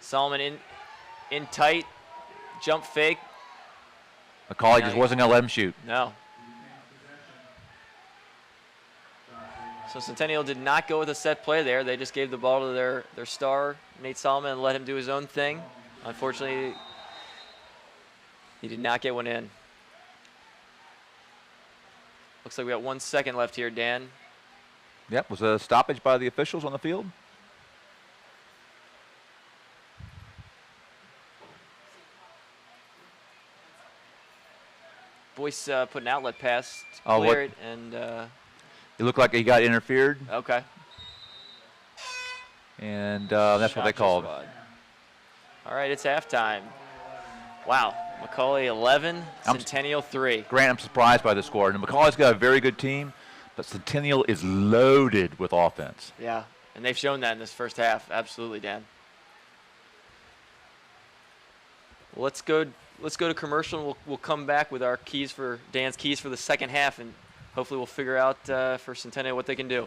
Solomon in tight, jump fake. McCallie just wasn't going to let him shoot. No. So Centennial did not go with a set play there. They just gave the ball to their star, Nate Solomon, and let him do his own thing. Unfortunately, he did not get one in. Looks like we got 1 second left here, Dan. Yep, was a stoppage by the officials on the field. Boyce put an outlet pass to Oh, clear it, and It looked like he got interfered, okay. and that's what they Shot called. squad. All right, it's halftime. Wow, McCallie 11, Centennial 3. Grant, I'm surprised by the score. And McCallie's got a very good team, but Centennial is loaded with offense. Yeah, and they've shown that in this first half. Absolutely, Dan. Well, let's go to commercial, and we'll come back with our Dan's keys for the second half, and hopefully we'll figure out for Centennial what they can do.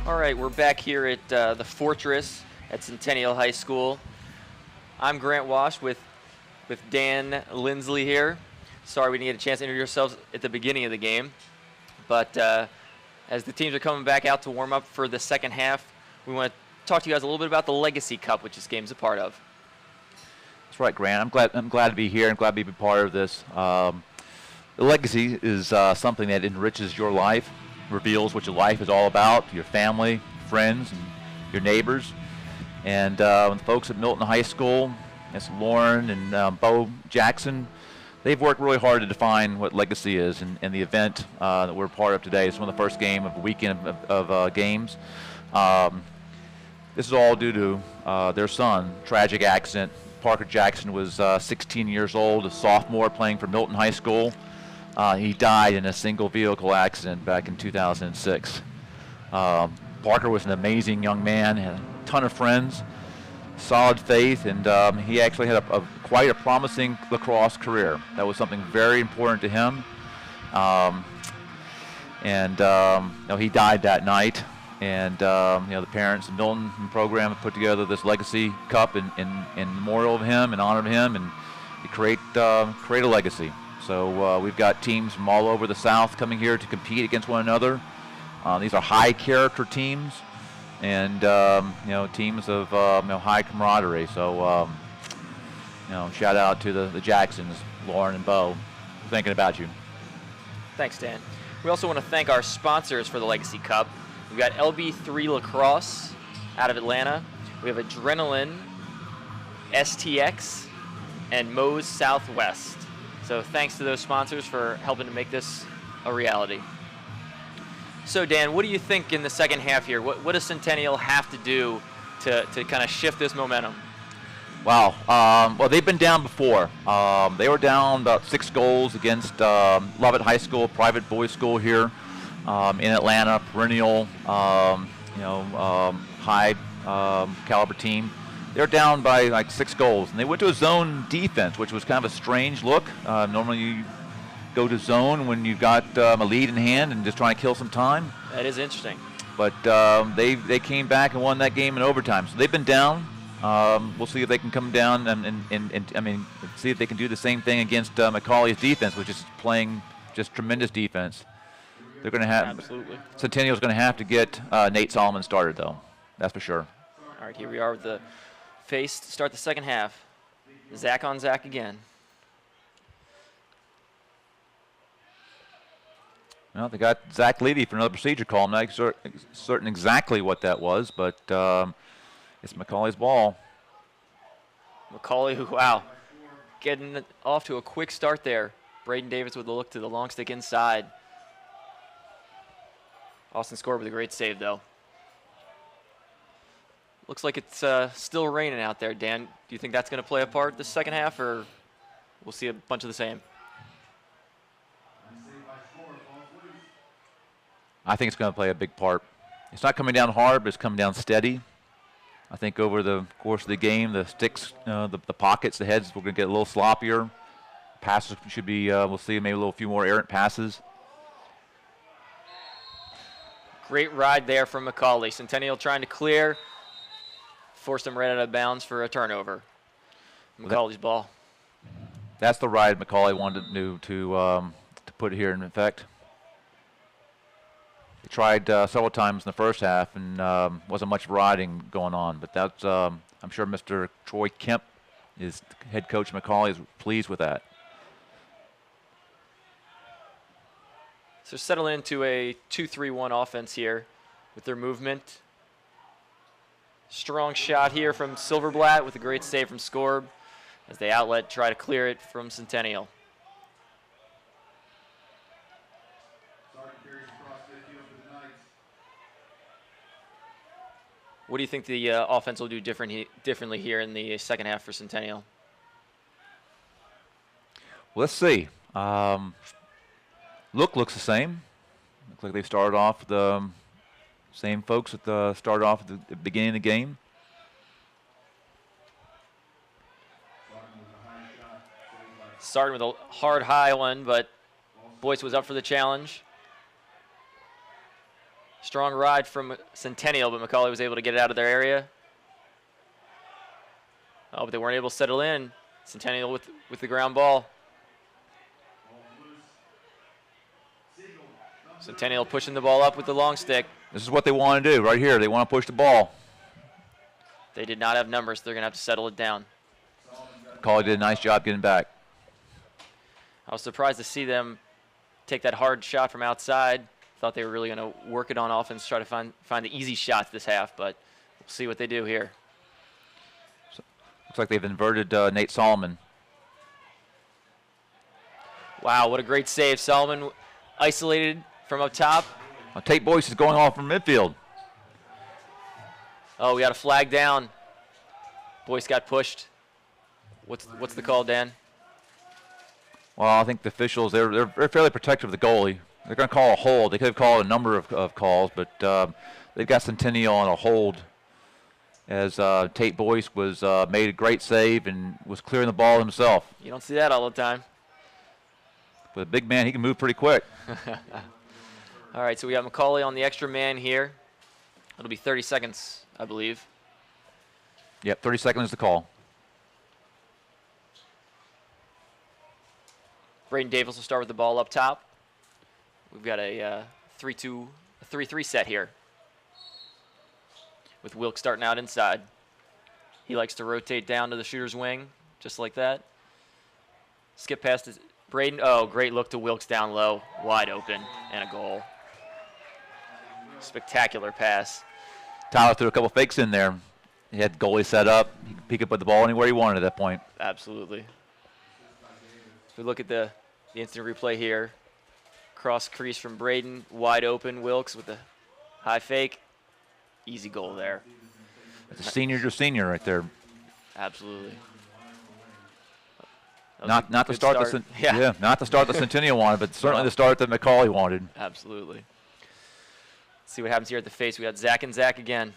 All right, we're back here at the Fortress at Centennial High School. I'm Grant Wash with Dan Lindsley here. Sorry we didn't get a chance to introduce ourselves at the beginning of the game, but as the teams are coming back out to warm up for the second half, we want to talk to you guys a little bit about the Legacy Cup, which this game's a part of. That's right, Grant. I'm glad to be here. I'm glad to be a part of this. The legacy is something that enriches your life, reveals what your life is all about, your family, friends, and your neighbors. And the folks at Milton High School, that's Lauren and Bo Jackson, they've worked really hard to define what legacy is. And the event that we're part of today is one of the first game of a weekend of games. This is all due to their son, tragic accident. Parker Jackson was 16 years old, a sophomore playing for Milton High School. He died in a single vehicle accident back in 2006. Parker was an amazing young man, had a ton of friends, solid faith, and he actually had quite a promising lacrosse career. That was something very important to him. He died that night, and the parents and Milton program have put together this Legacy Cup in memorial of him, in honor of him, and to create a legacy. So we've got teams from all over the South coming here to compete against one another. These are high character teams. and teams of high camaraderie. So shout out to the Jacksons, Lauren and Bo, thinking about you. Thanks, Dan. We also want to thank our sponsors for the Legacy Cup. We've got LB3 Lacrosse out of Atlanta. We have Adrenaline, STX, and Moe's Southwest. So thanks to those sponsors for helping to make this a reality. So Dan, what do you think in the second half here? What does Centennial have to do to kind of shift this momentum? Wow. Well, they've been down before. They were down about 6 goals against Lovett High School, private boys school here in Atlanta, perennial, high caliber team. They're down by like 6 goals, and they went to a zone defense, which was kind of a strange look. Normally you go to zone when you've got a lead in hand and just trying to kill some time. That is interesting. But they came back and won that game in overtime. So they've been down. We'll see if they can come down and see if they can do the same thing against McCallie's defense, which is playing just tremendous defense. They're going to have absolutely. Centennial's going to have to get Nate Solomon started, though. That's for sure. All right, here we are with the face to start the second half. Zach on Zach again. Well, they got Zach Levy for another procedure call. I'm not certain exactly what that was, but it's McCallie's ball. McCallie, wow, getting off to a quick start there. Braden Davis with a look to the long stick inside. Austin scored with a great save, though. Looks like it's still raining out there, Dan. Do you think that's going to play a part this second half, or we'll see a bunch of the same? I think it's going to play a big part. It's not coming down hard, but it's coming down steady. I think over the course of the game, the sticks, the pockets, the heads, we're going to get a little sloppier. Passes should be, we'll see maybe a few more errant passes. Great ride there from McCallie. Centennial trying to clear. Forced him right out of bounds for a turnover. McCallie's ball. That's the ride McCallie wanted to put here in effect. He tried several times in the first half and wasn't much riding going on, but that's I'm sure Mr. Troy Kemp, his head coach McCallie, is pleased with that. So settling into a 2-3-1 offense here with their movement. Strong shot here from Silverblatt with a great save from Scorb as they outlet try to clear it from Centennial. What do you think the offense will do differently here in the second half for Centennial? Well, let's see. Looks the same. Looks like they started off the same folks that started off at the beginning of the game. Starting with a hard high one, but Boyce was up for the challenge. Strong ride from Centennial, but McCallie was able to get it out of their area. Oh, but they weren't able to settle in. Centennial with the ground ball. Centennial pushing the ball up with the long stick. This is what they want to do right here. They want to push the ball. They did not have numbers, so they're going to have to settle it down. McCallie did a nice job getting back. I was surprised to see them take that hard shot from outside. Thought they were really going to work it on offense, try to find the easy shots this half, but we'll see what they do here. So, looks like they've inverted Nate Solomon. Wow, what a great save. Solomon isolated from up top. Tate Boyce is going off from midfield. Oh, we got a flag down. Boyce got pushed. What's the call, Dan? Well, I think the officials, they're fairly protective of the goalie. They're going to call a hold. They could have called a number of calls, but they've got Centennial on a hold as Tate Boyce was made a great save and was clearing the ball himself. You don't see that all the time. With a big man, he can move pretty quick. All right, so we got McCallie on the extra man here. It'll be 30 seconds, I believe. Yep, 30 seconds is the call. Braden Davis will start with the ball up top. We've got a 3-3 set here. with Wilkes starting out inside. He likes to rotate down to the shooter's wing, just like that. Skip past Braden. Oh, great look to Wilkes down low, wide open, and a goal. Spectacular pass. Tyler threw a couple fakes in there. He had the goalie set up. He could put the ball anywhere he wanted at that point. Absolutely. If we look at the instant replay here, cross crease from Braden, wide open. Wilkes with the high fake. Easy goal there. That's a senior to senior right there. Absolutely. Not the start not the start the Centennial wanted, but certainly the start that McCallie wanted. Absolutely. Let's see what happens here at the face. We got Zach and Zach again.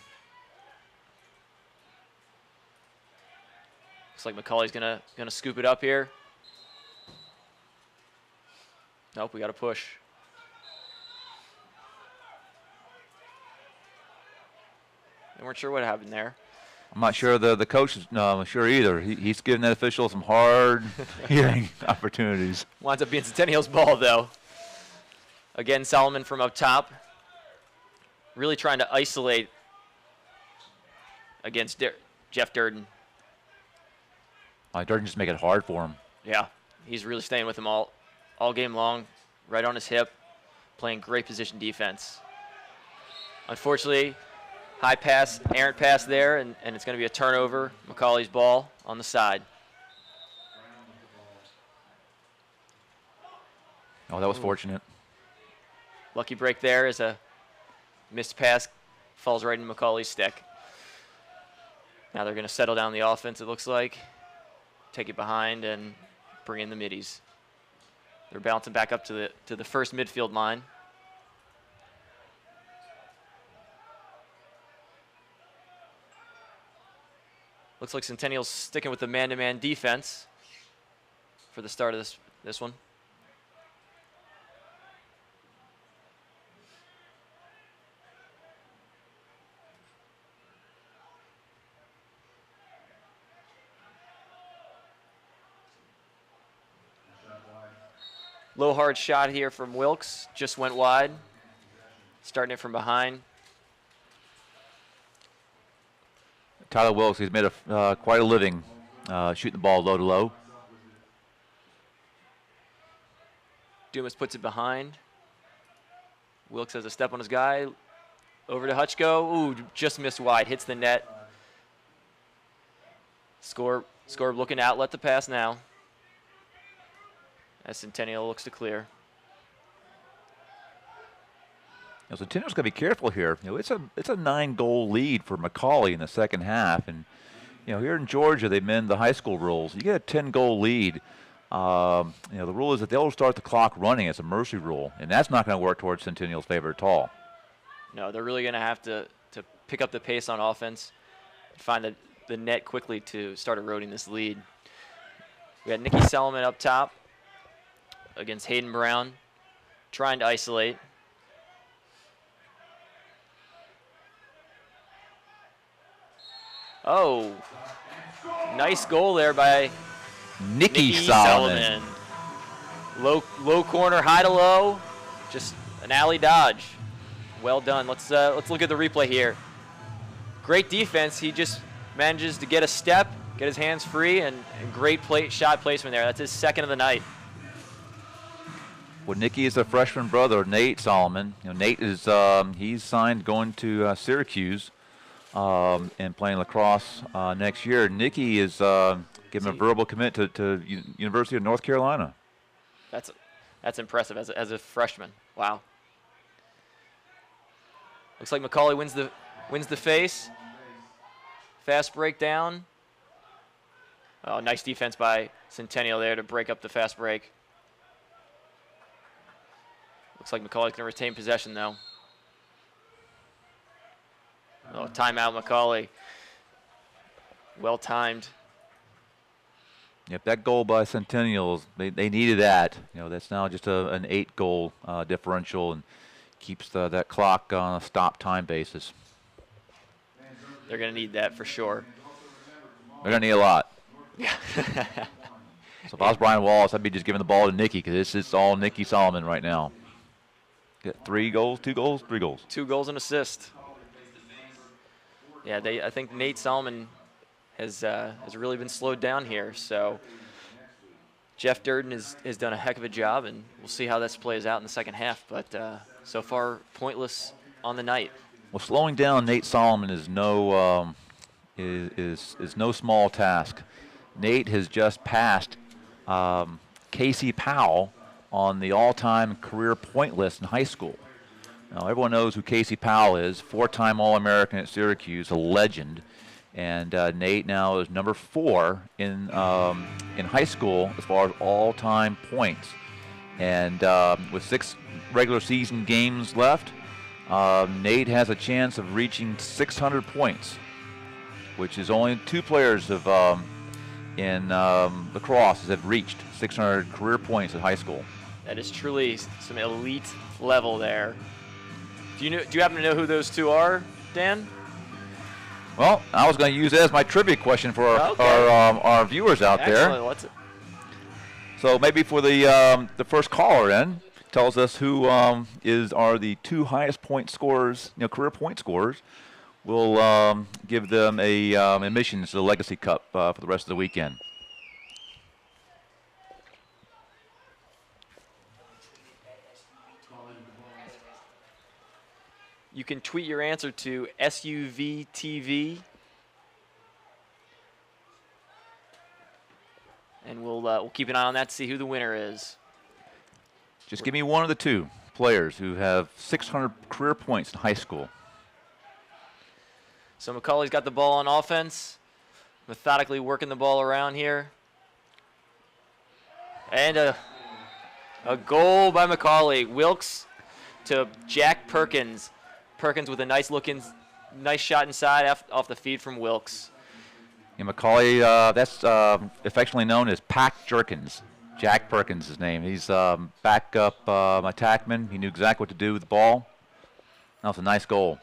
Looks like McCallie's gonna scoop it up here. Nope, we got to push. We weren't sure what happened there. I'm not sure the coach is sure either. He's giving that official some hard hearing opportunities. Winds up being Centennial's ball, though. Again, Solomon from up top. Really trying to isolate against Jeff Durden. Durden just make it hard for him. Yeah, he's really staying with him all game long, right on his hip, playing great position defense. Unfortunately, high pass, errant pass there, and it's going to be a turnover. McCallie's ball on the side. Oh, that was fortunate. Lucky break there as a missed pass falls right in McCallie's stick. Now they're going to settle down the offense, it looks like. Take it behind and bring in the middies. They're bouncing back up to the first midfield line. Looks like Centennial's sticking with the man-to-man defense for the start of this one. Low hard shot here from Wilkes, just went wide. Starting it from behind. Tyler Wilkes, he's made quite a living shooting the ball low to low. Dumas puts it behind. Wilkes has a step on his guy. Over to Hutchko. Ooh, just missed wide. Hits the net. Score looking to outlet the pass now. As Centennial looks to clear. Centennial's got to be careful here. It's a 9-goal lead for McCallie in the second half, and here in Georgia they mend the high school rules. You get a 10-goal lead. The rule is that they'll start the clock running. It's a mercy rule, and that's not going to work towards Centennial's favor at all. No, they're really going to have to pick up the pace on offense, find the net quickly to start eroding this lead. We got Nicky Solomon up top against Hayden Brown, trying to isolate. Oh, nice goal there by Nicky Solomon. Low corner, high to low, just an alley dodge. Well done. Let's look at the replay here. Great defense. He just manages to get a step, get his hands free, and great shot placement there. That's his second of the night. Well, Nicky is a freshman brother, Nate Solomon. Nate is he's signed going to Syracuse and playing lacrosse next year. Nicky is given a verbal commit to University of North Carolina. That's impressive as a freshman. Wow. Looks like McCallie wins the face. Fast break down. Oh, nice defense by Centennial there to break up the fast break. Looks like McCallie's going to retain possession, though. Oh, timeout, McCallie. Well timed. Yep, that goal by Centennial, they needed that. That's now just an 8-goal differential and keeps that clock on a stop time basis. They're going to need that for sure. They're going to need a lot. Yeah. So if I was Brian Wallace, I'd be just giving the ball to Nicky because it's all Nicky Solomon right now. Got 3 goals, 2 goals, 3 goals. 2 goals and assist. Yeah, I think Nate Solomon has really been slowed down here. So Jeff Durden has done a heck of a job, and we'll see how this plays out in the second half. But so far, pointless on the night. Well, slowing down Nate Solomon is no no small task. Nate has just passed Casey Powell on the all-time career point list in high school. Now, everyone knows who Casey Powell is, 4-time All-American at Syracuse, a legend. And Nate now is number 4 in high school as far as all-time points. And with 6 regular season games left, Nate has a chance of reaching 600 points, which is only 2 players in lacrosse that have reached 600 career points in high school. That is truly some elite level there. Do you happen to know who those 2 are, Dan? Well, I was going to use it as my trivia question for our viewers out there. Excellent. So maybe for the first caller in, tells us who are the 2 highest point scorers, career point scorers. We'll give them a admission to the Legacy Cup for the rest of the weekend. You can tweet your answer to SUVTV, and we'll keep an eye on that to see who the winner is. Just give me one of the 2 players who have 600 career points in high school. So McCallie's got the ball on offense, methodically working the ball around here. And a goal by McCallie. Wilkes to Jack Perkins. Perkins with a nice shot inside off the feed from Wilkes. And McCallie, that's affectionately known as Pack Jerkins. Jack Perkins is his name. He's backup attackman. He knew exactly what to do with the ball. That was a nice goal.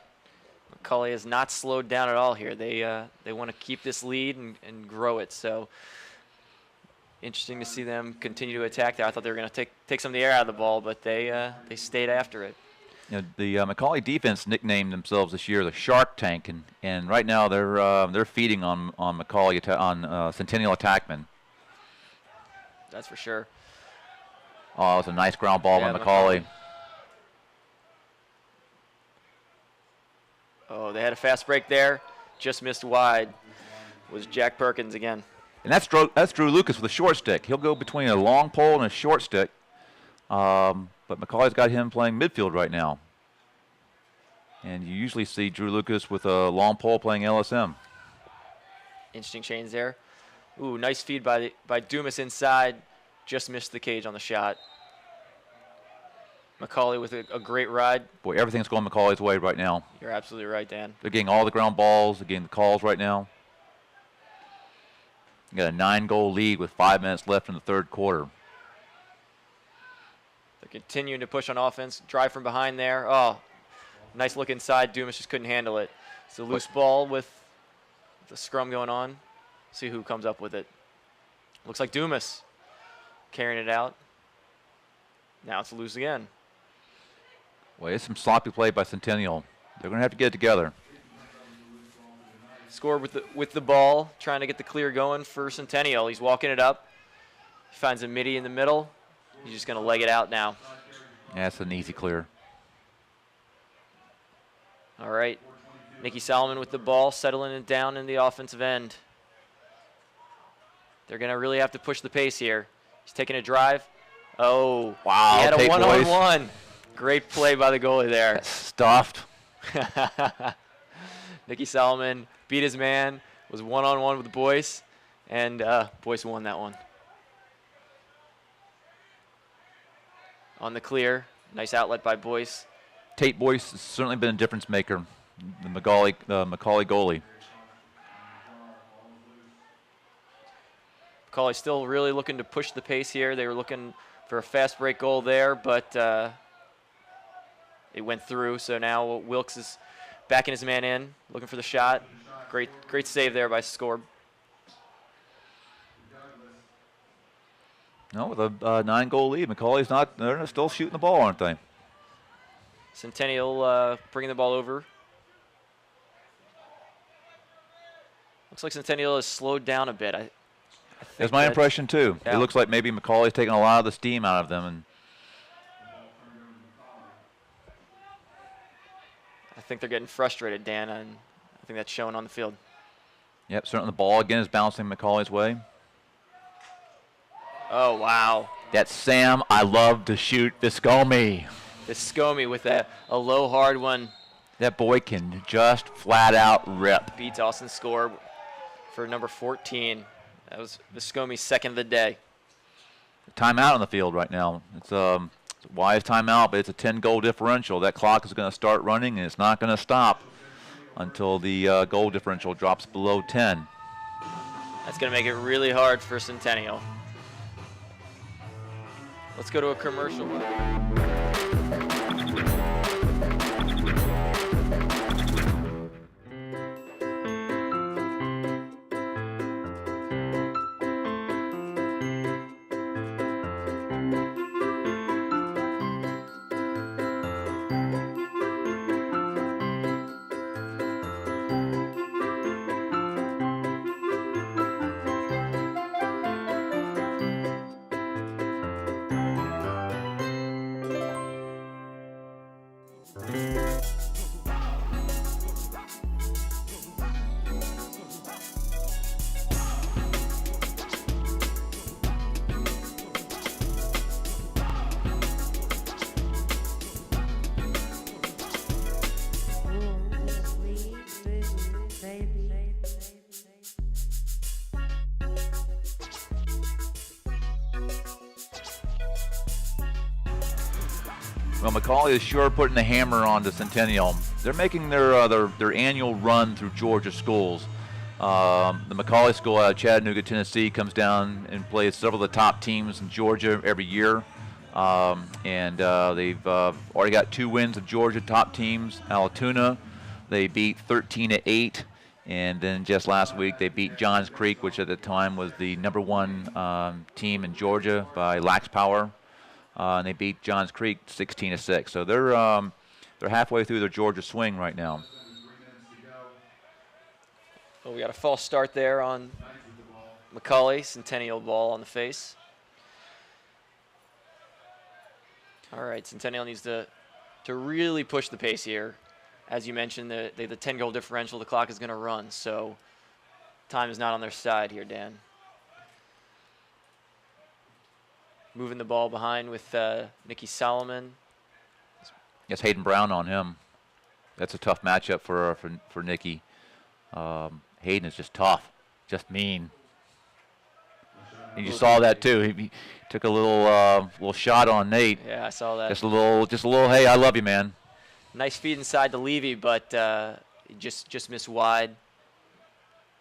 McCallie has not slowed down at all here. They want to keep this lead and grow it. So interesting to see them continue to attack there. I thought they were going to take some of the air out of the ball, but they stayed after it. The McCallie defense nicknamed themselves this year the Shark Tank, and right now they're feeding on McCallie on Centennial attackmen. That's for sure. Oh, it was a nice ground ball by McCallie. Oh, they had a fast break there. Just missed wide. Was Jack Perkins again. And that's Drew Lucas with a short stick. He'll go between a long pole and a short stick. But McCallie's got him playing midfield right now. And you usually see Drew Lucas with a long pole playing LSM. Interesting change there. Ooh, nice feed by Dumas inside. Just missed the cage on the shot. McCallie with a great ride. Boy, everything's going McCallie's way right now. You're absolutely right, Dan. They're getting all the ground balls. They're getting the calls right now. You got a 9-goal lead with 5 minutes left in the third quarter. They're continuing to push on offense. Drive from behind there. Oh, nice look inside. Dumas just couldn't handle it. It's a loose ball with the scrum going on. See who comes up with it. Looks like Dumas carrying it out. Now it's loose again. Well, it's some sloppy play by Centennial. They're going to have to get it together. Score with the ball, trying to get the clear going for Centennial. He's walking it up. He finds a midi in the middle. He's just going to leg it out now. Yeah, that's an easy clear. All right. Nicky Solomon with the ball, settling it down in the offensive end. They're going to really have to push the pace here. He's taking a drive. Oh, wow. He had a one-on-one. Great play by the goalie there. That's stuffed. Nicky Solomon beat his man, was one-on-one with Boyce, and Boyce won that one. On the clear, nice outlet by Boyce. Tate Boyce has certainly been a difference maker, the McCallie goalie. McCallie still really looking to push the pace here. They were looking for a fast break goal there, but it went through. So now Wilkes is backing his man in, looking for the shot. Great save there by Scorb. No, with a 9-goal lead, they're still shooting the ball, aren't they? Centennial bringing the ball over. Looks like Centennial has slowed down a bit. I think That's my impression too. Yeah. It looks like maybe McCallie's taking a lot of the steam out of them, and I think they're getting frustrated, Dan, and I think that's showing on the field. yep, certainly the ball again is bouncing McCallie's way. Oh, wow. That's Sam. I love to shoot Viscomi. Viscomi with a low, hard one. That boy can just flat out rip. Beats Austin's score for number 14. That was Viscomi's second of the day. Timeout on the field right now. It's a wise timeout, but it's a 10-goal differential. That clock is going to start running, and it's not going to stop until the goal differential drops below 10. That's going to make it really hard for Centennial. Let's go to a commercial. Well, McCallie is sure putting the hammer on to Centennial. They're making their annual run through Georgia schools. The McCallie school out of Chattanooga, Tennessee, comes down and plays several of the top teams in Georgia every year. They've already got 2 wins of Georgia top teams. Altoona, they beat 13-8. And then just last week, they beat Johns Creek, which at the time was the #1 team in Georgia by lax power. And they beat Johns Creek 16-6. So they're halfway through their Georgia swing right now. Well, we got a false start there on McCallie. Centennial ball on the face. All right, Centennial needs to really push the pace here. As you mentioned, the 10-goal differential, the clock is going to run. So time is not on their side here, Dan. Moving the ball behind with Nicky Solomon. Yes, Hayden Brown on him. That's a tough matchup for Nicky. Hayden is just tough, just mean. And you saw that too. He took a little shot on Nate. Yeah, I saw that. Just a little. Hey, I love you, man. Nice feed inside to Levy, but just missed wide.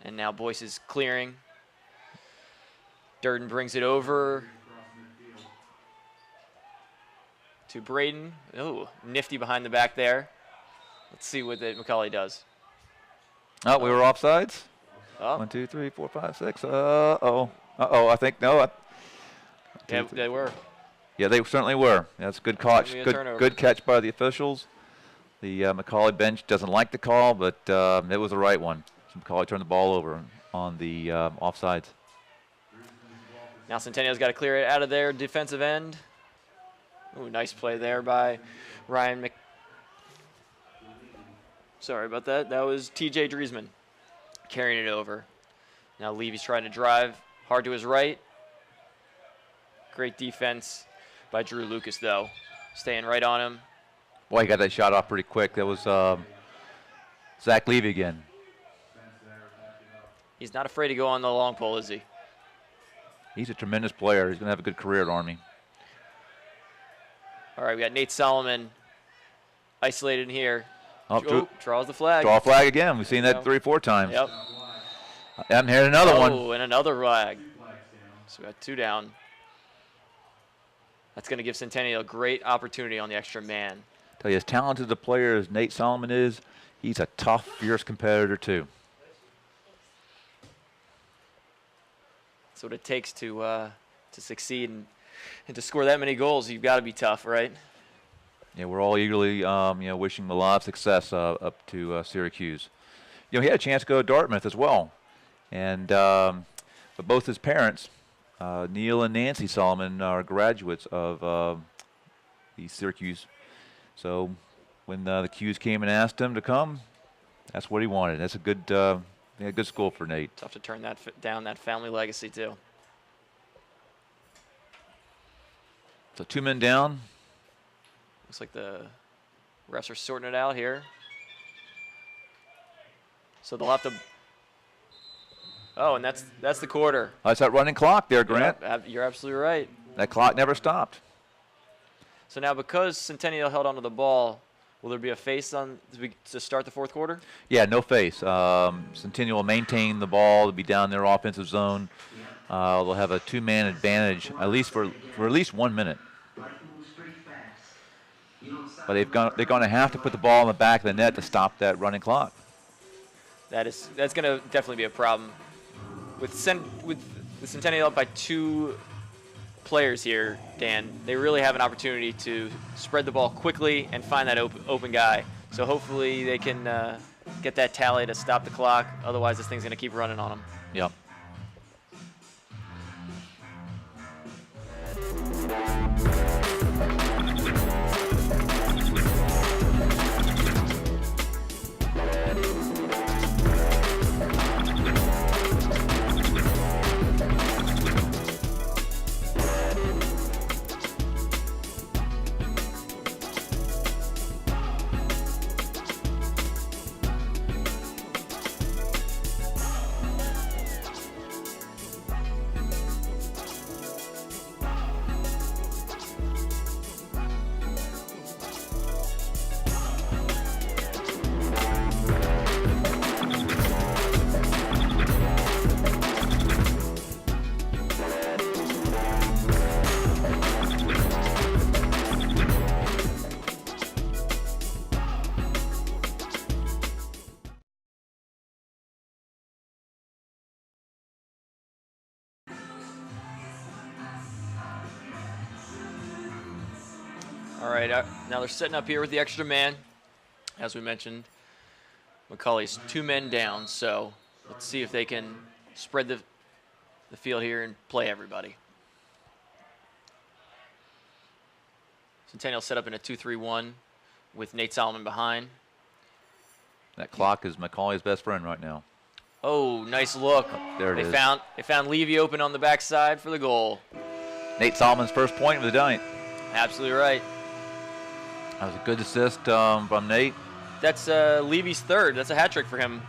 And now Boyce is clearing. Durden brings it over to Braden. Oh, nifty behind the back there. Let's see what McCallie does. Oh, we were offsides. Oh. 1, 2, 3, 4, 5, 6. I think no. Yeah, they were. Yeah, they certainly were. That's a good catch. Good catch by the officials. The McCallie bench doesn't like the call, but it was the right one. So McCallie turned the ball over on the offsides. Now Centennial's got to clear it out of their defensive end. Ooh, nice play there by Ryan Sorry about that. That was TJ Driesman carrying it over. Now Levy's trying to drive hard to his right. Great defense by Drew Lucas, though. Staying right on him. Boy, he got that shot off pretty quick. That was Zach Levy again. He's not afraid to go on the long pole, is he? He's a tremendous player. He's going to have a good career at Army. All right, we got Nate Solomon isolated in here. Oh, draws the flag. Draw a flag again. We've seen that 3 or 4 times. Yep. And here's another one. Oh, and another flag. So we got 2 down. That's going to give Centennial a great opportunity on the extra man. Tell you, as talented a player as Nate Solomon is, he's a tough, fierce competitor too. That's what it takes to succeed and to score that many goals. You've got to be tough, right? Yeah, we're all eagerly, wishing him a lot of success up to Syracuse. He had a chance to go to Dartmouth as well, And but both his parents, Neil and Nancy Solomon, are graduates of the Syracuse. So when the Qs came and asked him to come, that's what he wanted. That's a good, good school for Nate. Tough to turn that down, that family legacy too. So 2 men down. Looks like the refs are sorting it out here. So they'll have to. Oh, and that's the quarter. That's that running clock there, Grant. You're absolutely right. That clock never stopped. So now, because Centennial held onto the ball, will there be a face on to start the fourth quarter? Yeah, no face. Centennial will maintain the ball to be down their offensive zone. They'll have a 2-man advantage at least for at least 1 minute. But they're going to have to put the ball in the back of the net to stop that running clock. That's going to definitely be a problem. With the Centennial up by 2 players here, Dan, they really have an opportunity to spread the ball quickly and find that open guy. So hopefully they can get that tally to stop the clock. Otherwise, this thing's going to keep running on them. Yep. All right, now they're setting up here with the extra man. As we mentioned, McCallie's 2 men down, so let's see if they can spread the field here and play everybody. Centennial set up in a 2-3-1 with Nate Solomon behind. That clock is McCallie's best friend right now. Oh, nice look. There it is. They found Levy open on the backside for the goal. Nate Solomon's first point of the night. Absolutely right. That was a good assist from Nate. That's Levy's 3rd. That's a hat trick for him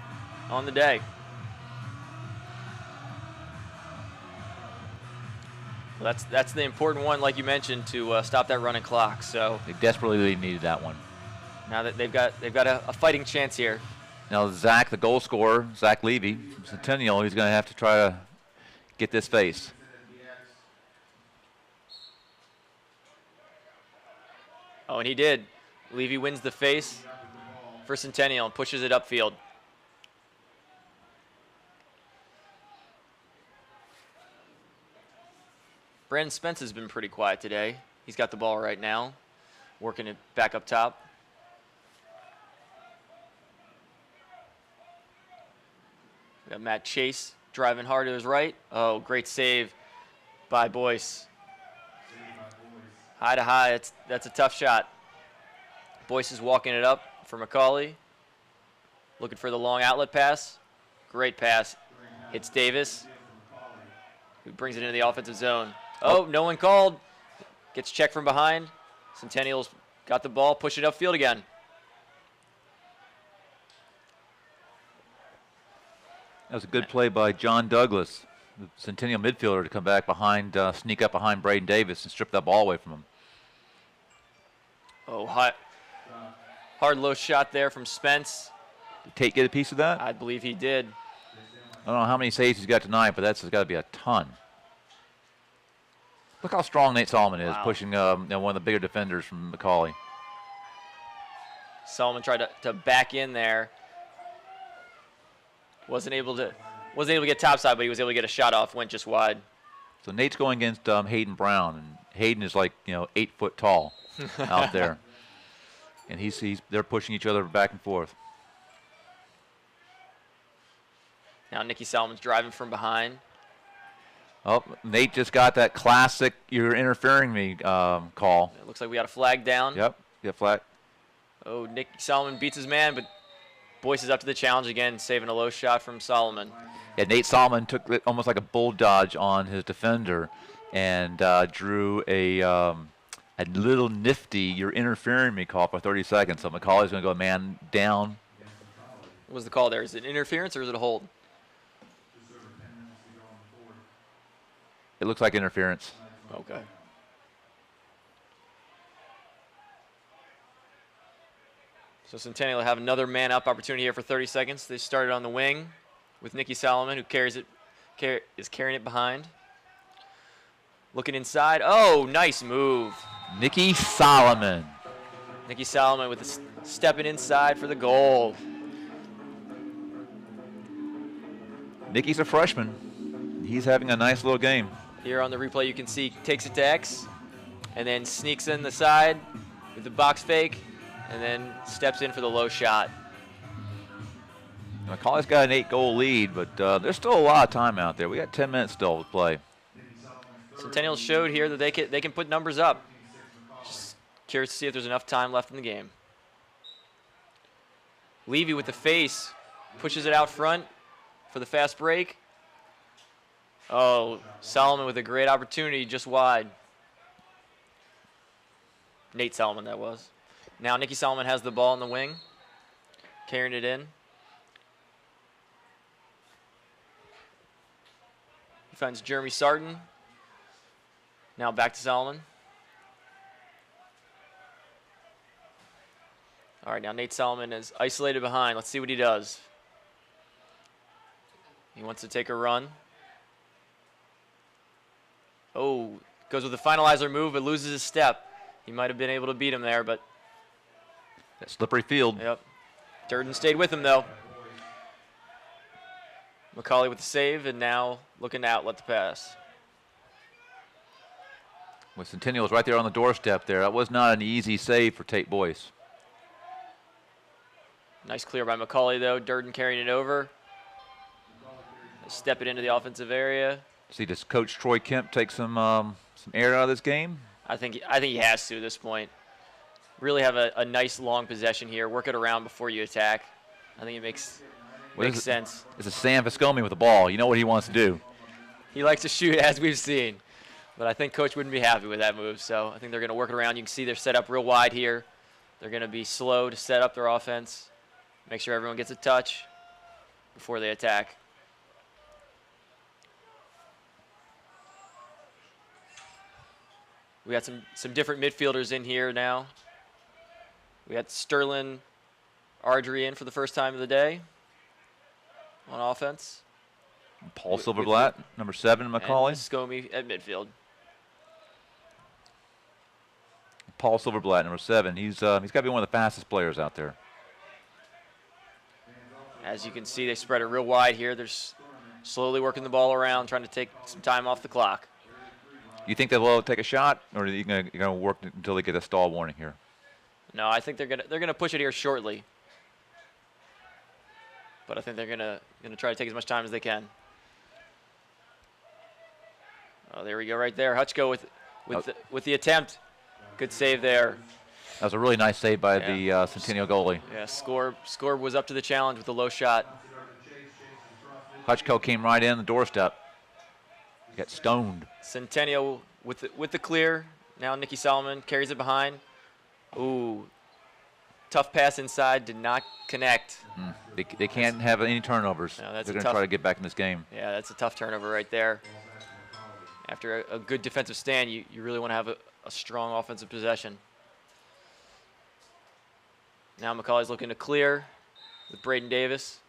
on the day. Well, that's the important one, like you mentioned, to stop that running clock. So They desperately needed that one. now that they've got a fighting chance here. Now Zach, the goal scorer, Zach Levy from Centennial, he's going to have to try to get this face. Oh, and he did. Levy wins the face for Centennial and pushes it upfield. Brandon Spence has been pretty quiet today. He's got the ball right now, working it back up top. We got Matt Chase driving hard to his right. Oh, great save by Boyce. High to high, that's a tough shot. Boyce is walking it up for McCallie. Looking for the long outlet pass. Great pass. Hits Davis, who brings it into the offensive zone. Oh, no one called. Gets checked from behind. Centennial's got the ball, push it upfield again. That was a good play by John Douglas, the Centennial midfielder, to come back behind, sneak up behind Braden Davis and strip that ball away from him. Oh, hard low shot there from Spence. Did Tate get a piece of that? I believe he did. I don't know how many saves he's got tonight, but that's got to be a ton. Look how strong Nate Solomon is, Wow. pushing one of the bigger defenders from McCallie. Solomon tried to back in there. Wasn't able to get topside, but he was able to get a shot off. Went just wide. So Nate's going against Hayden Brown, and Hayden is like 8 foot tall out there, and they're pushing each other back and forth. Now Nicky Solomon's driving from behind. Oh, Nate just got that classic "you're interfering me" call. It looks like we got a flag down. Yep, get flag. Oh, Nicky Solomon beats his man, but Boyce is up to the challenge again, saving a low shot from Solomon. Yeah, Nate Solomon took it almost like a bull dodge on his defender and drew a little nifty "you're interfering me" call for 30 seconds. So McCallie's going to go man down. What was the call there? Is it interference or is it a hold? It looks like interference. Okay. So Centennial will have another man-up opportunity here for 30 seconds. They started on the wing with Nicky Solomon, who is carrying it behind. Looking inside. Oh, nice move. Nicky Solomon. Nicky Solomon with stepping inside for the goal. Nicky's a freshman. He's having a nice little game. Here on the replay, you can see takes it to X, and then sneaks in the side with the box fake, and then steps in for the low shot. McCallie's got an 8-goal lead, but there's still a lot of time out there. We got 10 minutes still to play. Centennial showed here that they can put numbers up. Just curious to see if there's enough time left in the game. Levy with the face pushes it out front for the fast break. Oh, Solomon with a great opportunity just wide. Nate Solomon, that was. Now Nicky Solomon has the ball in the wing, carrying it in. He finds Jeremy Sarton. Now back to Solomon. All right, now Nate Solomon is isolated behind. Let's see what he does. He wants to take a run. Oh, goes with the finalizer move, but loses his step. He might have been able to beat him there, but. That slippery field. Yep. Durden stayed with him, though. McCallie with the save, and now looking to outlet the pass. Well, Centennial was right there on the doorstep there. That was not an easy save for Tate Boyce. Nice clear by McCallie, though. Durden carrying it over. Step it into the offensive area. See, does Coach Troy Kemp take some air out of this game? I think he has to at this point. Really have a nice long possession here. Work it around before you attack. I think it makes sense. This is Sam Viscomi with the ball. You know what he wants to do. He likes to shoot, as we've seen. But I think Coach wouldn't be happy with that move. So I think they're going to work it around. You can see they're set up real wide here. They're going to be slow to set up their offense. Make sure everyone gets a touch before they attack. We got some different midfielders in here now. We got Sterling Ardrey in for the first time of the day on offense. Paul Silverblatt, number 7, McCallie. And Viscomi at midfield. Paul Silverblatt, number 7. He's got to be one of the fastest players out there. As you can see, they spread it real wide here. They're slowly working the ball around, trying to take some time off the clock. You think they'll take a shot, or are you going to work until they get a stall warning here? No, I think they're gonna push it here shortly. But I think they're gonna try to take as much time as they can. Oh, there we go, right there. Hutchko with the attempt. Good save there. That was a really nice save by the Centennial goalie. Yeah, Scorb was up to the challenge with a low shot. Hutchko came right in the doorstep. Got stoned. Centennial with the clear. Now Nicky Solomon carries it behind. Ooh, tough pass inside, did not connect. They can't have any turnovers. No, they're going to try to get back in this game. Yeah, that's a tough turnover right there. After a good defensive stand, you really want to have a strong offensive possession. Now McCallie's looking to clear with Braden Davis.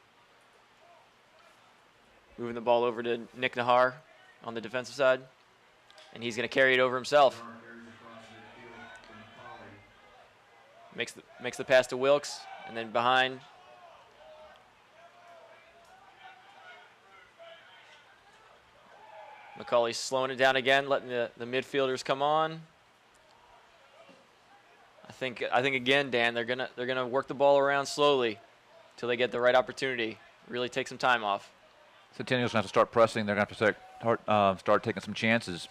Moving the ball over to Nick Nahar on the defensive side. And he's going to carry it over himself. Makes the pass to Wilkes, and then behind. McCallie's slowing it down again, letting the midfielders come on. I think again, Dan, they're gonna work the ball around slowly until they get the right opportunity. Really take some time off. Centennial's going to have to start pressing. They're going to have to start taking some chances.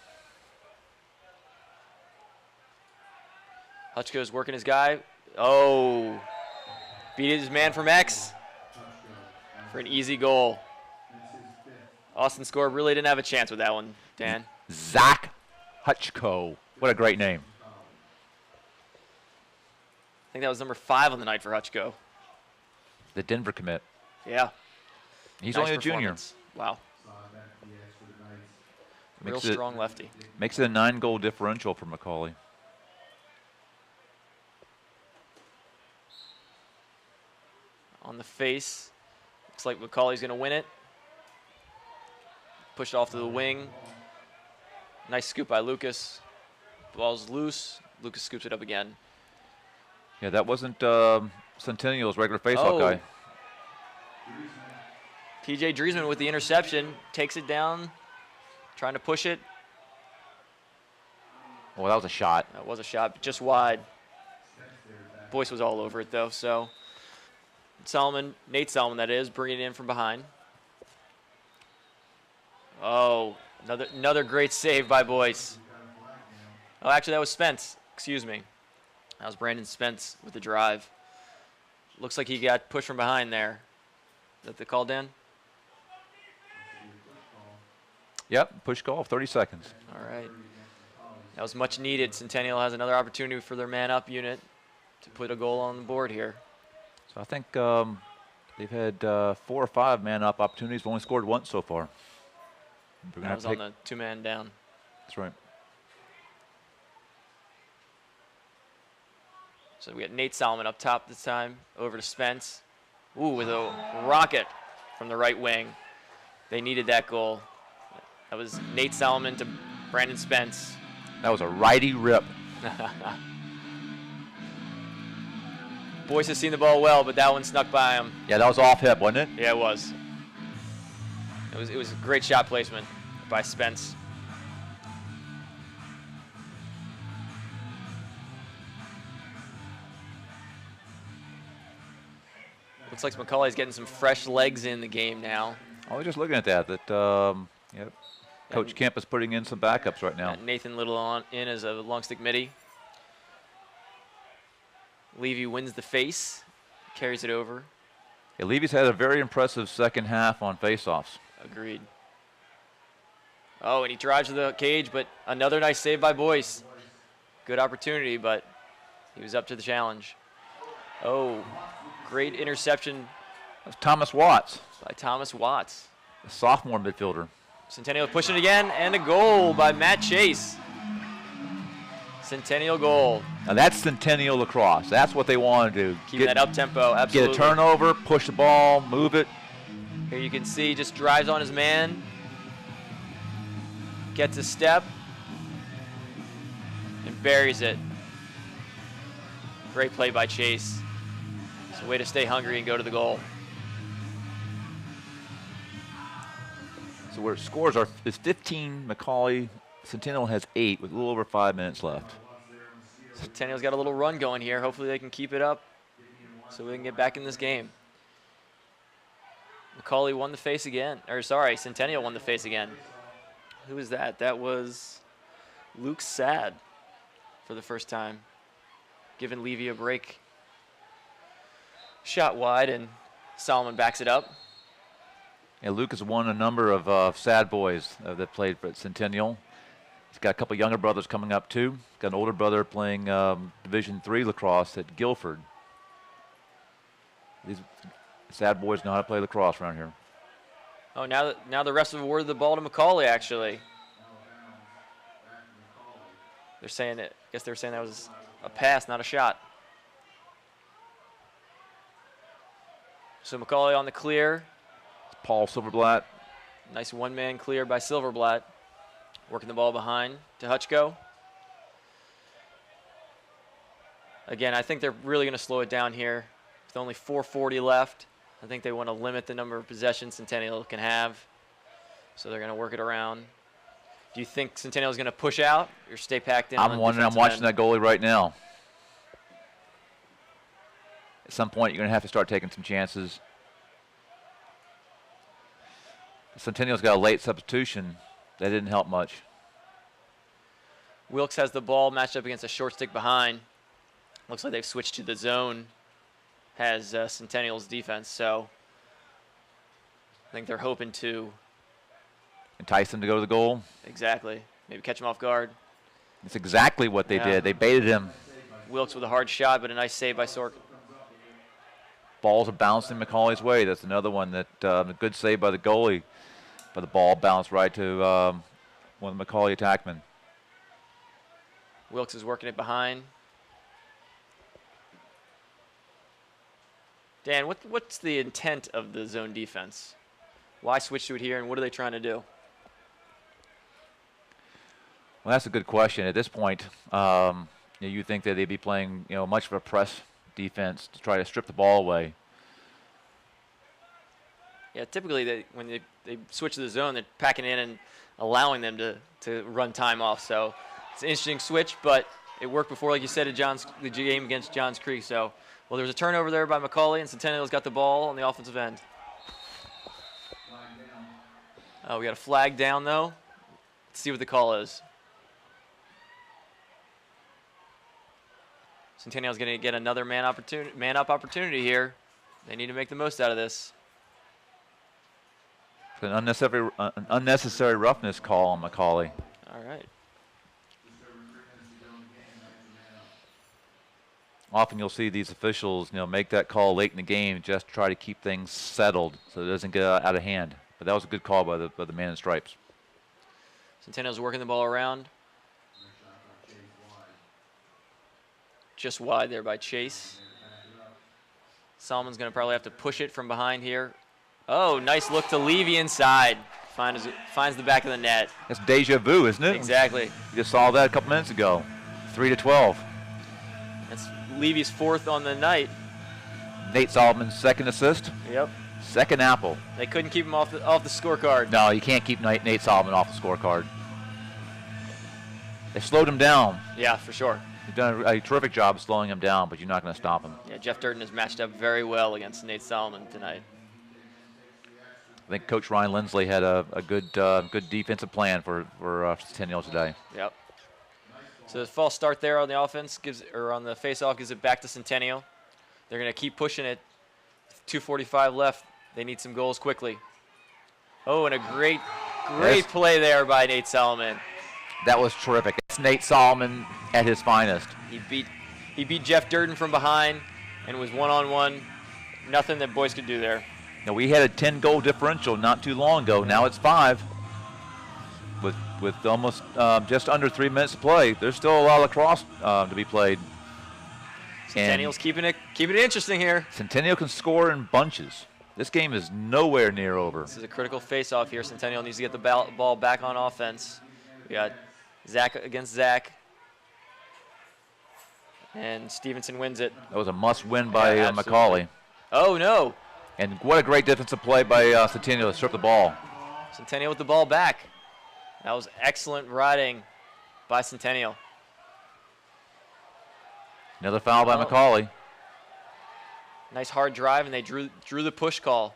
Hutchko's working his guy. Oh, beat his man from X for an easy goal. Austin score really didn't have a chance with that one, Dan. Zach Hutchko. What a great name. I think that was number 5 on the night for Hutchko. The Denver commit. Yeah. He's Nice only a junior. performance. Wow. Real Makes it- strong lefty. Makes it a 9-goal differential for McCallie. On the face. Looks like McCallie's going to win it. Pushed off to the wing. Nice scoop by Lucas. Ball's loose. Lucas scoops it up again. Yeah, that wasn't Centennial's regular faceoff Oh. guy. TJ Driesman with the interception. Takes it down. Trying to push it. Well, that was a shot. That was a shot, but just wide. Boyce was all over it, though, so. Nate Solomon, that is, bringing it in from behind. Oh, another great save by Boyce. Oh, actually, that was Spence. Excuse me. That was Brandon Spence with the drive. Looks like he got pushed from behind there. Is that the call, Dan? Yep, push call, 30 seconds. All right. That was much needed. Centennial has another opportunity for their man-up unit to put a goal on the board here. So I think they've had 4 or 5 man-up opportunities. They've only scored once so far. We're gonna That have was to on take- the 2-man down. That's right. So we got Nate Solomon up top this time, over to Spence. Ooh, with a rocket from the right wing. They needed that goal. That was Nate Solomon to Brandon Spence. That was a righty rip. Boyce has seen the ball well, but that one snuck by him. Yeah, that was off hip, wasn't it? Yeah, it was. It was a great shot placement by Spence. Looks like McCallie's getting some fresh legs in the game now. I was just looking at that. Yep. Coach Kemp is putting in some backups right now. Got Nathan Little in as a long stick midi. Levy wins the face, carries it over. Yeah, Levy's had a very impressive second half on faceoffs. Agreed. Oh, and he drives to the cage, but another nice save by Boyce. Good opportunity, but he was up to the challenge. Oh, great interception That's Thomas Watts, by Thomas Watts. a sophomore midfielder. Centennial pushing it again, and a goal by Matt Chase. Centennial goal. Now that's Centennial lacrosse. That's what they want to do. Keep that up tempo, Get absolutely. a turnover, push the ball, move it. Here you can see, just drives on his man. Gets a step. And buries it. Great play by Chase. It's a way to stay hungry and go to the goal. So where scores is 15, McCallie. Centennial has 8 with a little over 5 minutes left. Centennial's got a little run going here. Hopefully they can keep it up so we can get back in this game. McCallie won the face again. Or sorry, Centennial won the face again. Who was that? That was Luke Sad for the first time. Giving Levy a break. Shot wide, and Solomon backs it up. Yeah, Luke has won a number of sad boys that played for Centennial. He's got a couple younger brothers coming up too. He's got an older brother playing Division III lacrosse at Guilford. These sad boys know how to play lacrosse around here. Oh, now the rest of the awarded the ball to McCallie, actually. They're saying it. I guess they were saying that was a pass, not a shot. So McCallie on the clear. Paul Silverblatt. Nice one-man clear by Silverblatt. Working the ball behind to Hutchko. Again, I think they're really going to slow it down here. With only 4:40 left, I think they want to limit the number of possessions Centennial can have. So they're going to work it around. Do you think Centennial is going to push out or stay packed in? I'm watching that goalie right now. At some point, you're going to have to start taking some chances. Centennial's got a late substitution. That didn't help much. Wilkes has the ball matched up against a short stick behind. Looks like they've switched to the zone, has Centennial's defense. So I think they're hoping to entice them to go to the goal. Exactly. Maybe catch him off guard. That's exactly what they did. They baited him. Wilkes with a hard shot, but a nice save by Sork. Balls are bouncing McCallie's way. That's another one that a good save by the goalie. But the ball bounced right to one of the McCallie attackmen. Wilkes is working it behind. Dan, what's the intent of the zone defense? Why switch to it here, and what are they trying to do? Well, that's a good question. At this point, you think that they'd be playing, much of a press defense to try to strip the ball away. Yeah, typically when they switch to the zone, they're packing in and allowing them to run time off. So it's an interesting switch, but it worked before, like you said, the game against Johns Creek. So, well, there's a turnover there by McCallie, and Centennial's got the ball on the offensive end. We got a flag down, though. Let's see what the call is. Centennial's going to get another man-up opportunity here. They need to make the most out of this. An unnecessary roughness call on McCallie. All right. Often you'll see these officials, make that call late in the game just to try to keep things settled so it doesn't get out of hand. But that was a good call by the man in stripes. Centennial's working the ball around. Just wide there by Chase. Solomon's going to probably have to push it from behind here. Oh, nice look to Levy inside. Finds the back of the net. That's deja vu, isn't it? Exactly. You just saw that a couple minutes ago. 3-12. That's Levy's fourth on the night. Nate Solomon's second assist. Yep. Second apple. They couldn't keep him off the scorecard. No, you can't keep Nate Solomon off the scorecard. They slowed him down. Yeah, for sure. They've done a terrific job slowing him down, but you're not going to stop him. Yeah, Jeff Durden has matched up very well against Nate Solomon tonight. I think Coach Ryan Lindsley had a good defensive plan for Centennial today. Yep. So the false start there on the offense on the face-off gives it back to Centennial. They're going to keep pushing it. 2:45 left. They need some goals quickly. Oh, and a great play there by Nate Solomon. That was terrific. It's Nate Solomon at his finest. He beat Jeff Durden from behind and was one-on-one. Nothing that boys could do there. Now, we had a 10-goal differential not too long ago. Now it's 5. With almost just under 3 minutes to play, there's still a lot of lacrosse to be played. Centennial's keeping it interesting here. Centennial can score in bunches. This game is nowhere near over. This is a critical face-off here. Centennial needs to get the ball back on offense. We got Zach against Zach. And Stevenson wins it. That was a must-win by McCallie. Oh, no. And what a great defensive play by Centennial to strip the ball. Centennial with the ball back. That was excellent riding by Centennial. Another foul by McCallie. Nice hard drive, and they drew the push call.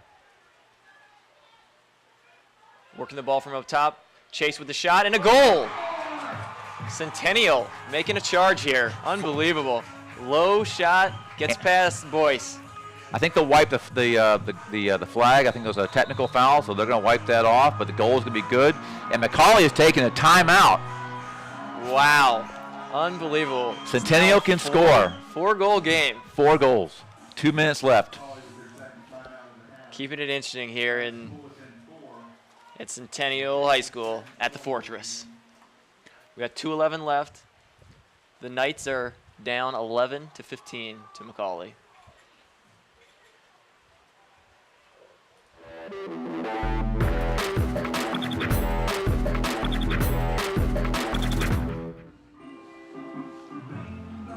Working the ball from up top. Chase with the shot, and a goal. Centennial making a charge here. Unbelievable. Low shot, gets past Boyce. I think they'll wipe the flag. I think it was a technical foul, so they're going to wipe that off, but the goal is going to be good. And McCallie is taking a timeout. Wow. Unbelievable. Centennial can score. 4-goal game. 4 goals. 2 minutes left. Keeping it interesting here at Centennial High School at the Fortress. We got 2:11 left. The Knights are down 11-15 to McCallie.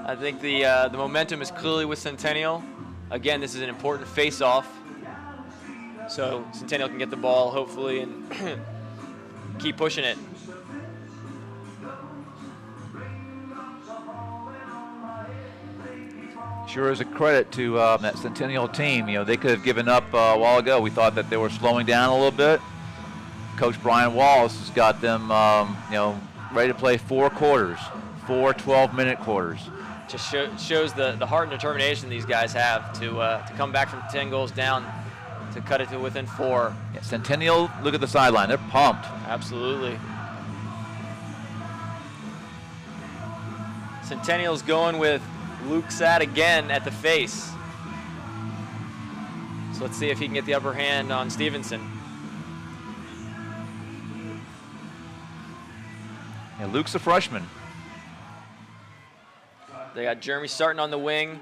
I think the momentum is clearly with Centennial. Again, this is an important face-off, so Centennial can get the ball hopefully and keep pushing it. Sure is a credit to that Centennial team. They could have given up a while ago. We thought that they were slowing down a little bit, Coach Brian Wallace has got them, ready to play 4 quarters, 4 12-minute quarters. Just shows the heart and determination these guys have to come back from 10 goals down to cut it to within 4. Yeah, Centennial, look at the sideline. They're pumped. Absolutely. Centennial's going with Luke Satt again at the face. So let's see if he can get the upper hand on Stevenson. Yeah, Luke's a freshman. They got Jeremy starting on the wing,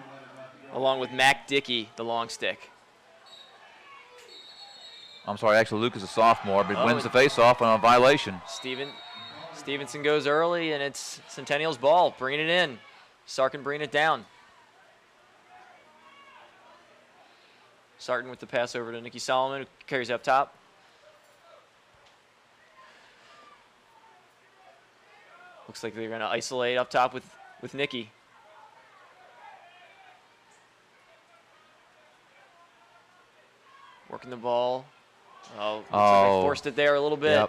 along with Mac Dickey, the long stick. I'm sorry, actually Luke is a sophomore, but wins the face-off on a violation. Stevenson goes early, and it's Centennial's ball, bringing it in. Sarkin bringing it down. Sarkin with the pass over to Nicky Solomon, who carries it up top. Looks like they're going to isolate up top with Nicky. Working the ball. Looks like they forced it there a little bit.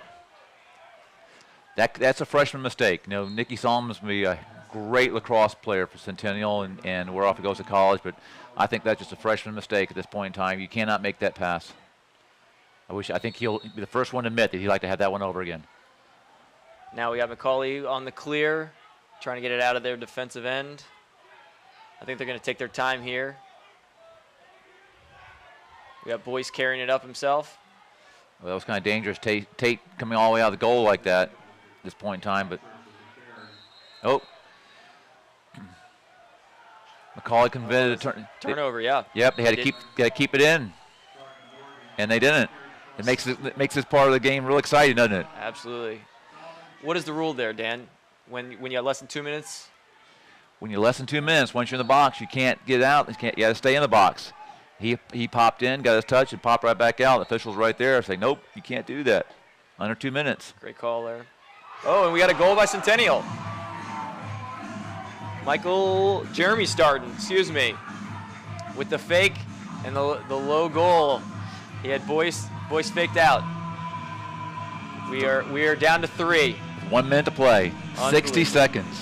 Yep. That's a freshman mistake. Nicky Solomon's going to be a great lacrosse player for Centennial, and where off he goes to college, but I think that's just a freshman mistake at this point in time. You cannot make that pass. I think he'll be the first one to admit that he'd like to have that one over again. Now we got McCallie on the clear, trying to get it out of their defensive end. I think they're going to take their time here. We got Boyce carrying it up himself. Well, that was kind of dangerous. Tate coming all the way out of the goal like that at this point in time, but McCallie converted a turnover. Yeah. Yep, they had to keep it in, and they didn't. It makes this part of the game real exciting, doesn't it? Absolutely. What is the rule there, Dan? When you have less than 2 minutes? When you're less than 2 minutes, once you're in the box, you can't get out. You got to stay in the box. He popped in, got his touch, and popped right back out. The official's right there saying, nope, you can't do that. Under 2 minutes. Great call there. Oh, and we got a goal by Centennial. Jeremy starting, with the fake and the low goal. He had Boyce faked out. We are down to 3. 1 minute to play. 60 seconds.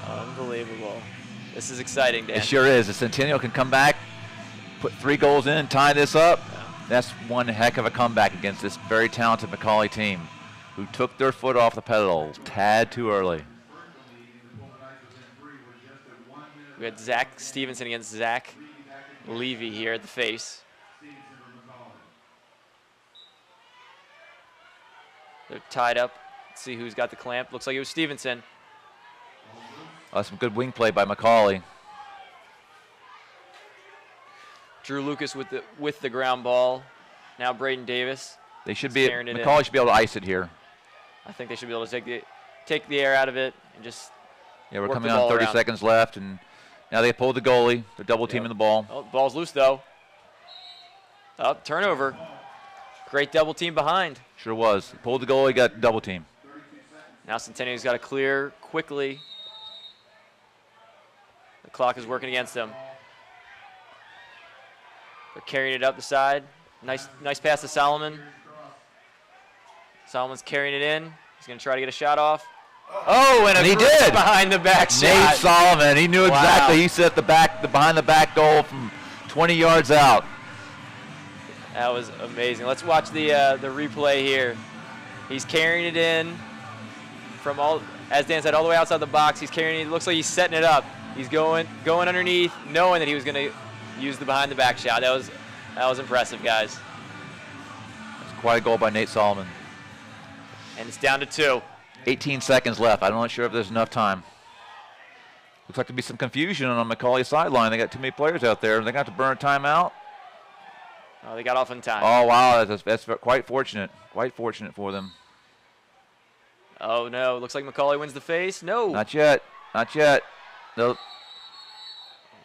Unbelievable. This is exciting, Dan. It sure is. The Centennial can come back, put 3 goals in, tie this up. Yeah. That's one heck of a comeback against this very talented McCallie team, who took their foot off the pedal a tad too early. We had Zach Stevenson against Zach Levy here at the face. They're tied up. Let's see who's got the clamp. Looks like it was Stevenson. Some good wing play by McCallie. Drew Lucas with the ground ball. Now Braden Davis. McCallie should be able to ice it here. I think they should be able to take the air out of it and just. Yeah, we're coming on 30 seconds left, and now they pulled the goalie. They're double teaming the ball. Oh, ball's loose though. Oh, turnover. Great double team behind. Sure was. Pulled the goalie, got double team. Now Centennial's got to clear quickly. The clock is working against them. They're carrying it up the side. Nice pass to Solomon. Solomon's carrying it in. He's going to try to get a shot off. Oh, and he did behind the back shot. Nate Solomon. He knew exactly. He set the behind the back goal from 20 yards out. That was amazing. Let's watch the replay here. He's carrying it in from as Dan said, all the way outside the box. He's carrying it. It looks like he's setting it up. He's going underneath, knowing that he was going to use the behind the back shot. That was impressive, guys. That's quite a goal by Nate Solomon. And it's down to 2. 18 seconds left. I'm not sure if there's enough time. Looks like there'll be some confusion on McCallie's sideline. They got too many players out there. They got to burn a timeout. Oh, they got off in time. Oh, wow. That's quite fortunate. Quite fortunate for them. Oh, no. Looks like McCallie wins the face. No. Not yet. Not yet. Nope.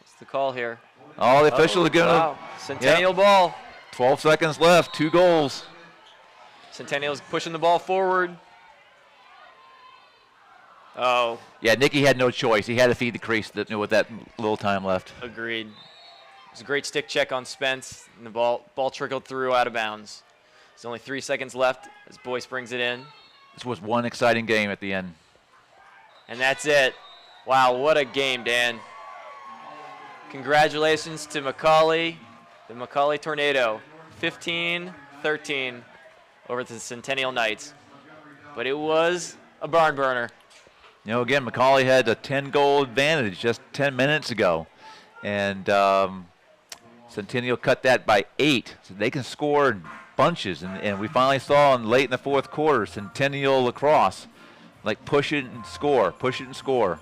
What's the call here? Oh, the officials are giving them. Centennial ball. 12 seconds left. 2 goals. Centennial's pushing the ball forward. Oh. Yeah, Nicky had no choice. He had to feed the crease with that little time left. Agreed. It was a great stick check on Spence, and the ball trickled through out of bounds. There's only 3 seconds left as Boyce brings it in. This was one exciting game at the end. And that's it. Wow, what a game, Dan. Congratulations to McCallie, the McCallie Tornado. 15-13 over the Centennial Knights. But it was a barn burner. You know, again, McCallie had a 10-goal advantage just 10 minutes ago. And Centennial cut that by 8. So they can score in bunches. And we finally saw late in the fourth quarter, Centennial lacrosse, like push it and score, push it and score.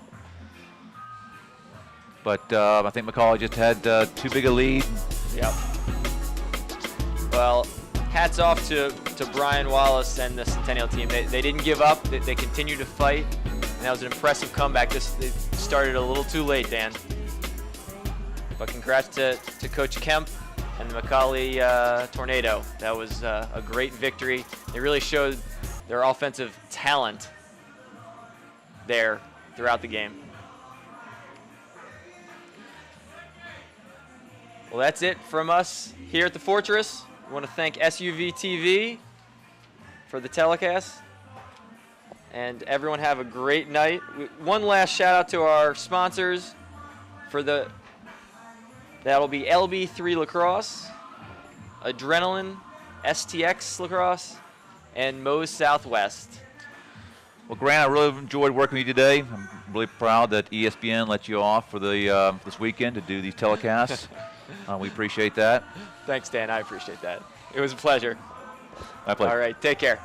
But I think McCallie just had too big a lead. Yep. Well, hats off to Brian Wallace and the Centennial team. They didn't give up. They continued to fight. And that was an impressive comeback. They started a little too late, Dan. But congrats to Coach Kemp and the McCallie Tornado. That was a great victory. They really showed their offensive talent there throughout the game. Well, that's it from us here at the Fortress. We want to thank SUV TV for the telecast. And everyone have a great night. One last shout out to our sponsors that'll be LB3 Lacrosse, Adrenaline, STX Lacrosse, and Moe's Southwest. Well, Grant, I really enjoyed working with you today. I'm really proud that ESPN let you off for this weekend to do these telecasts. We appreciate that. Thanks, Dan. I appreciate that. It was a pleasure. My pleasure. All right. Take care.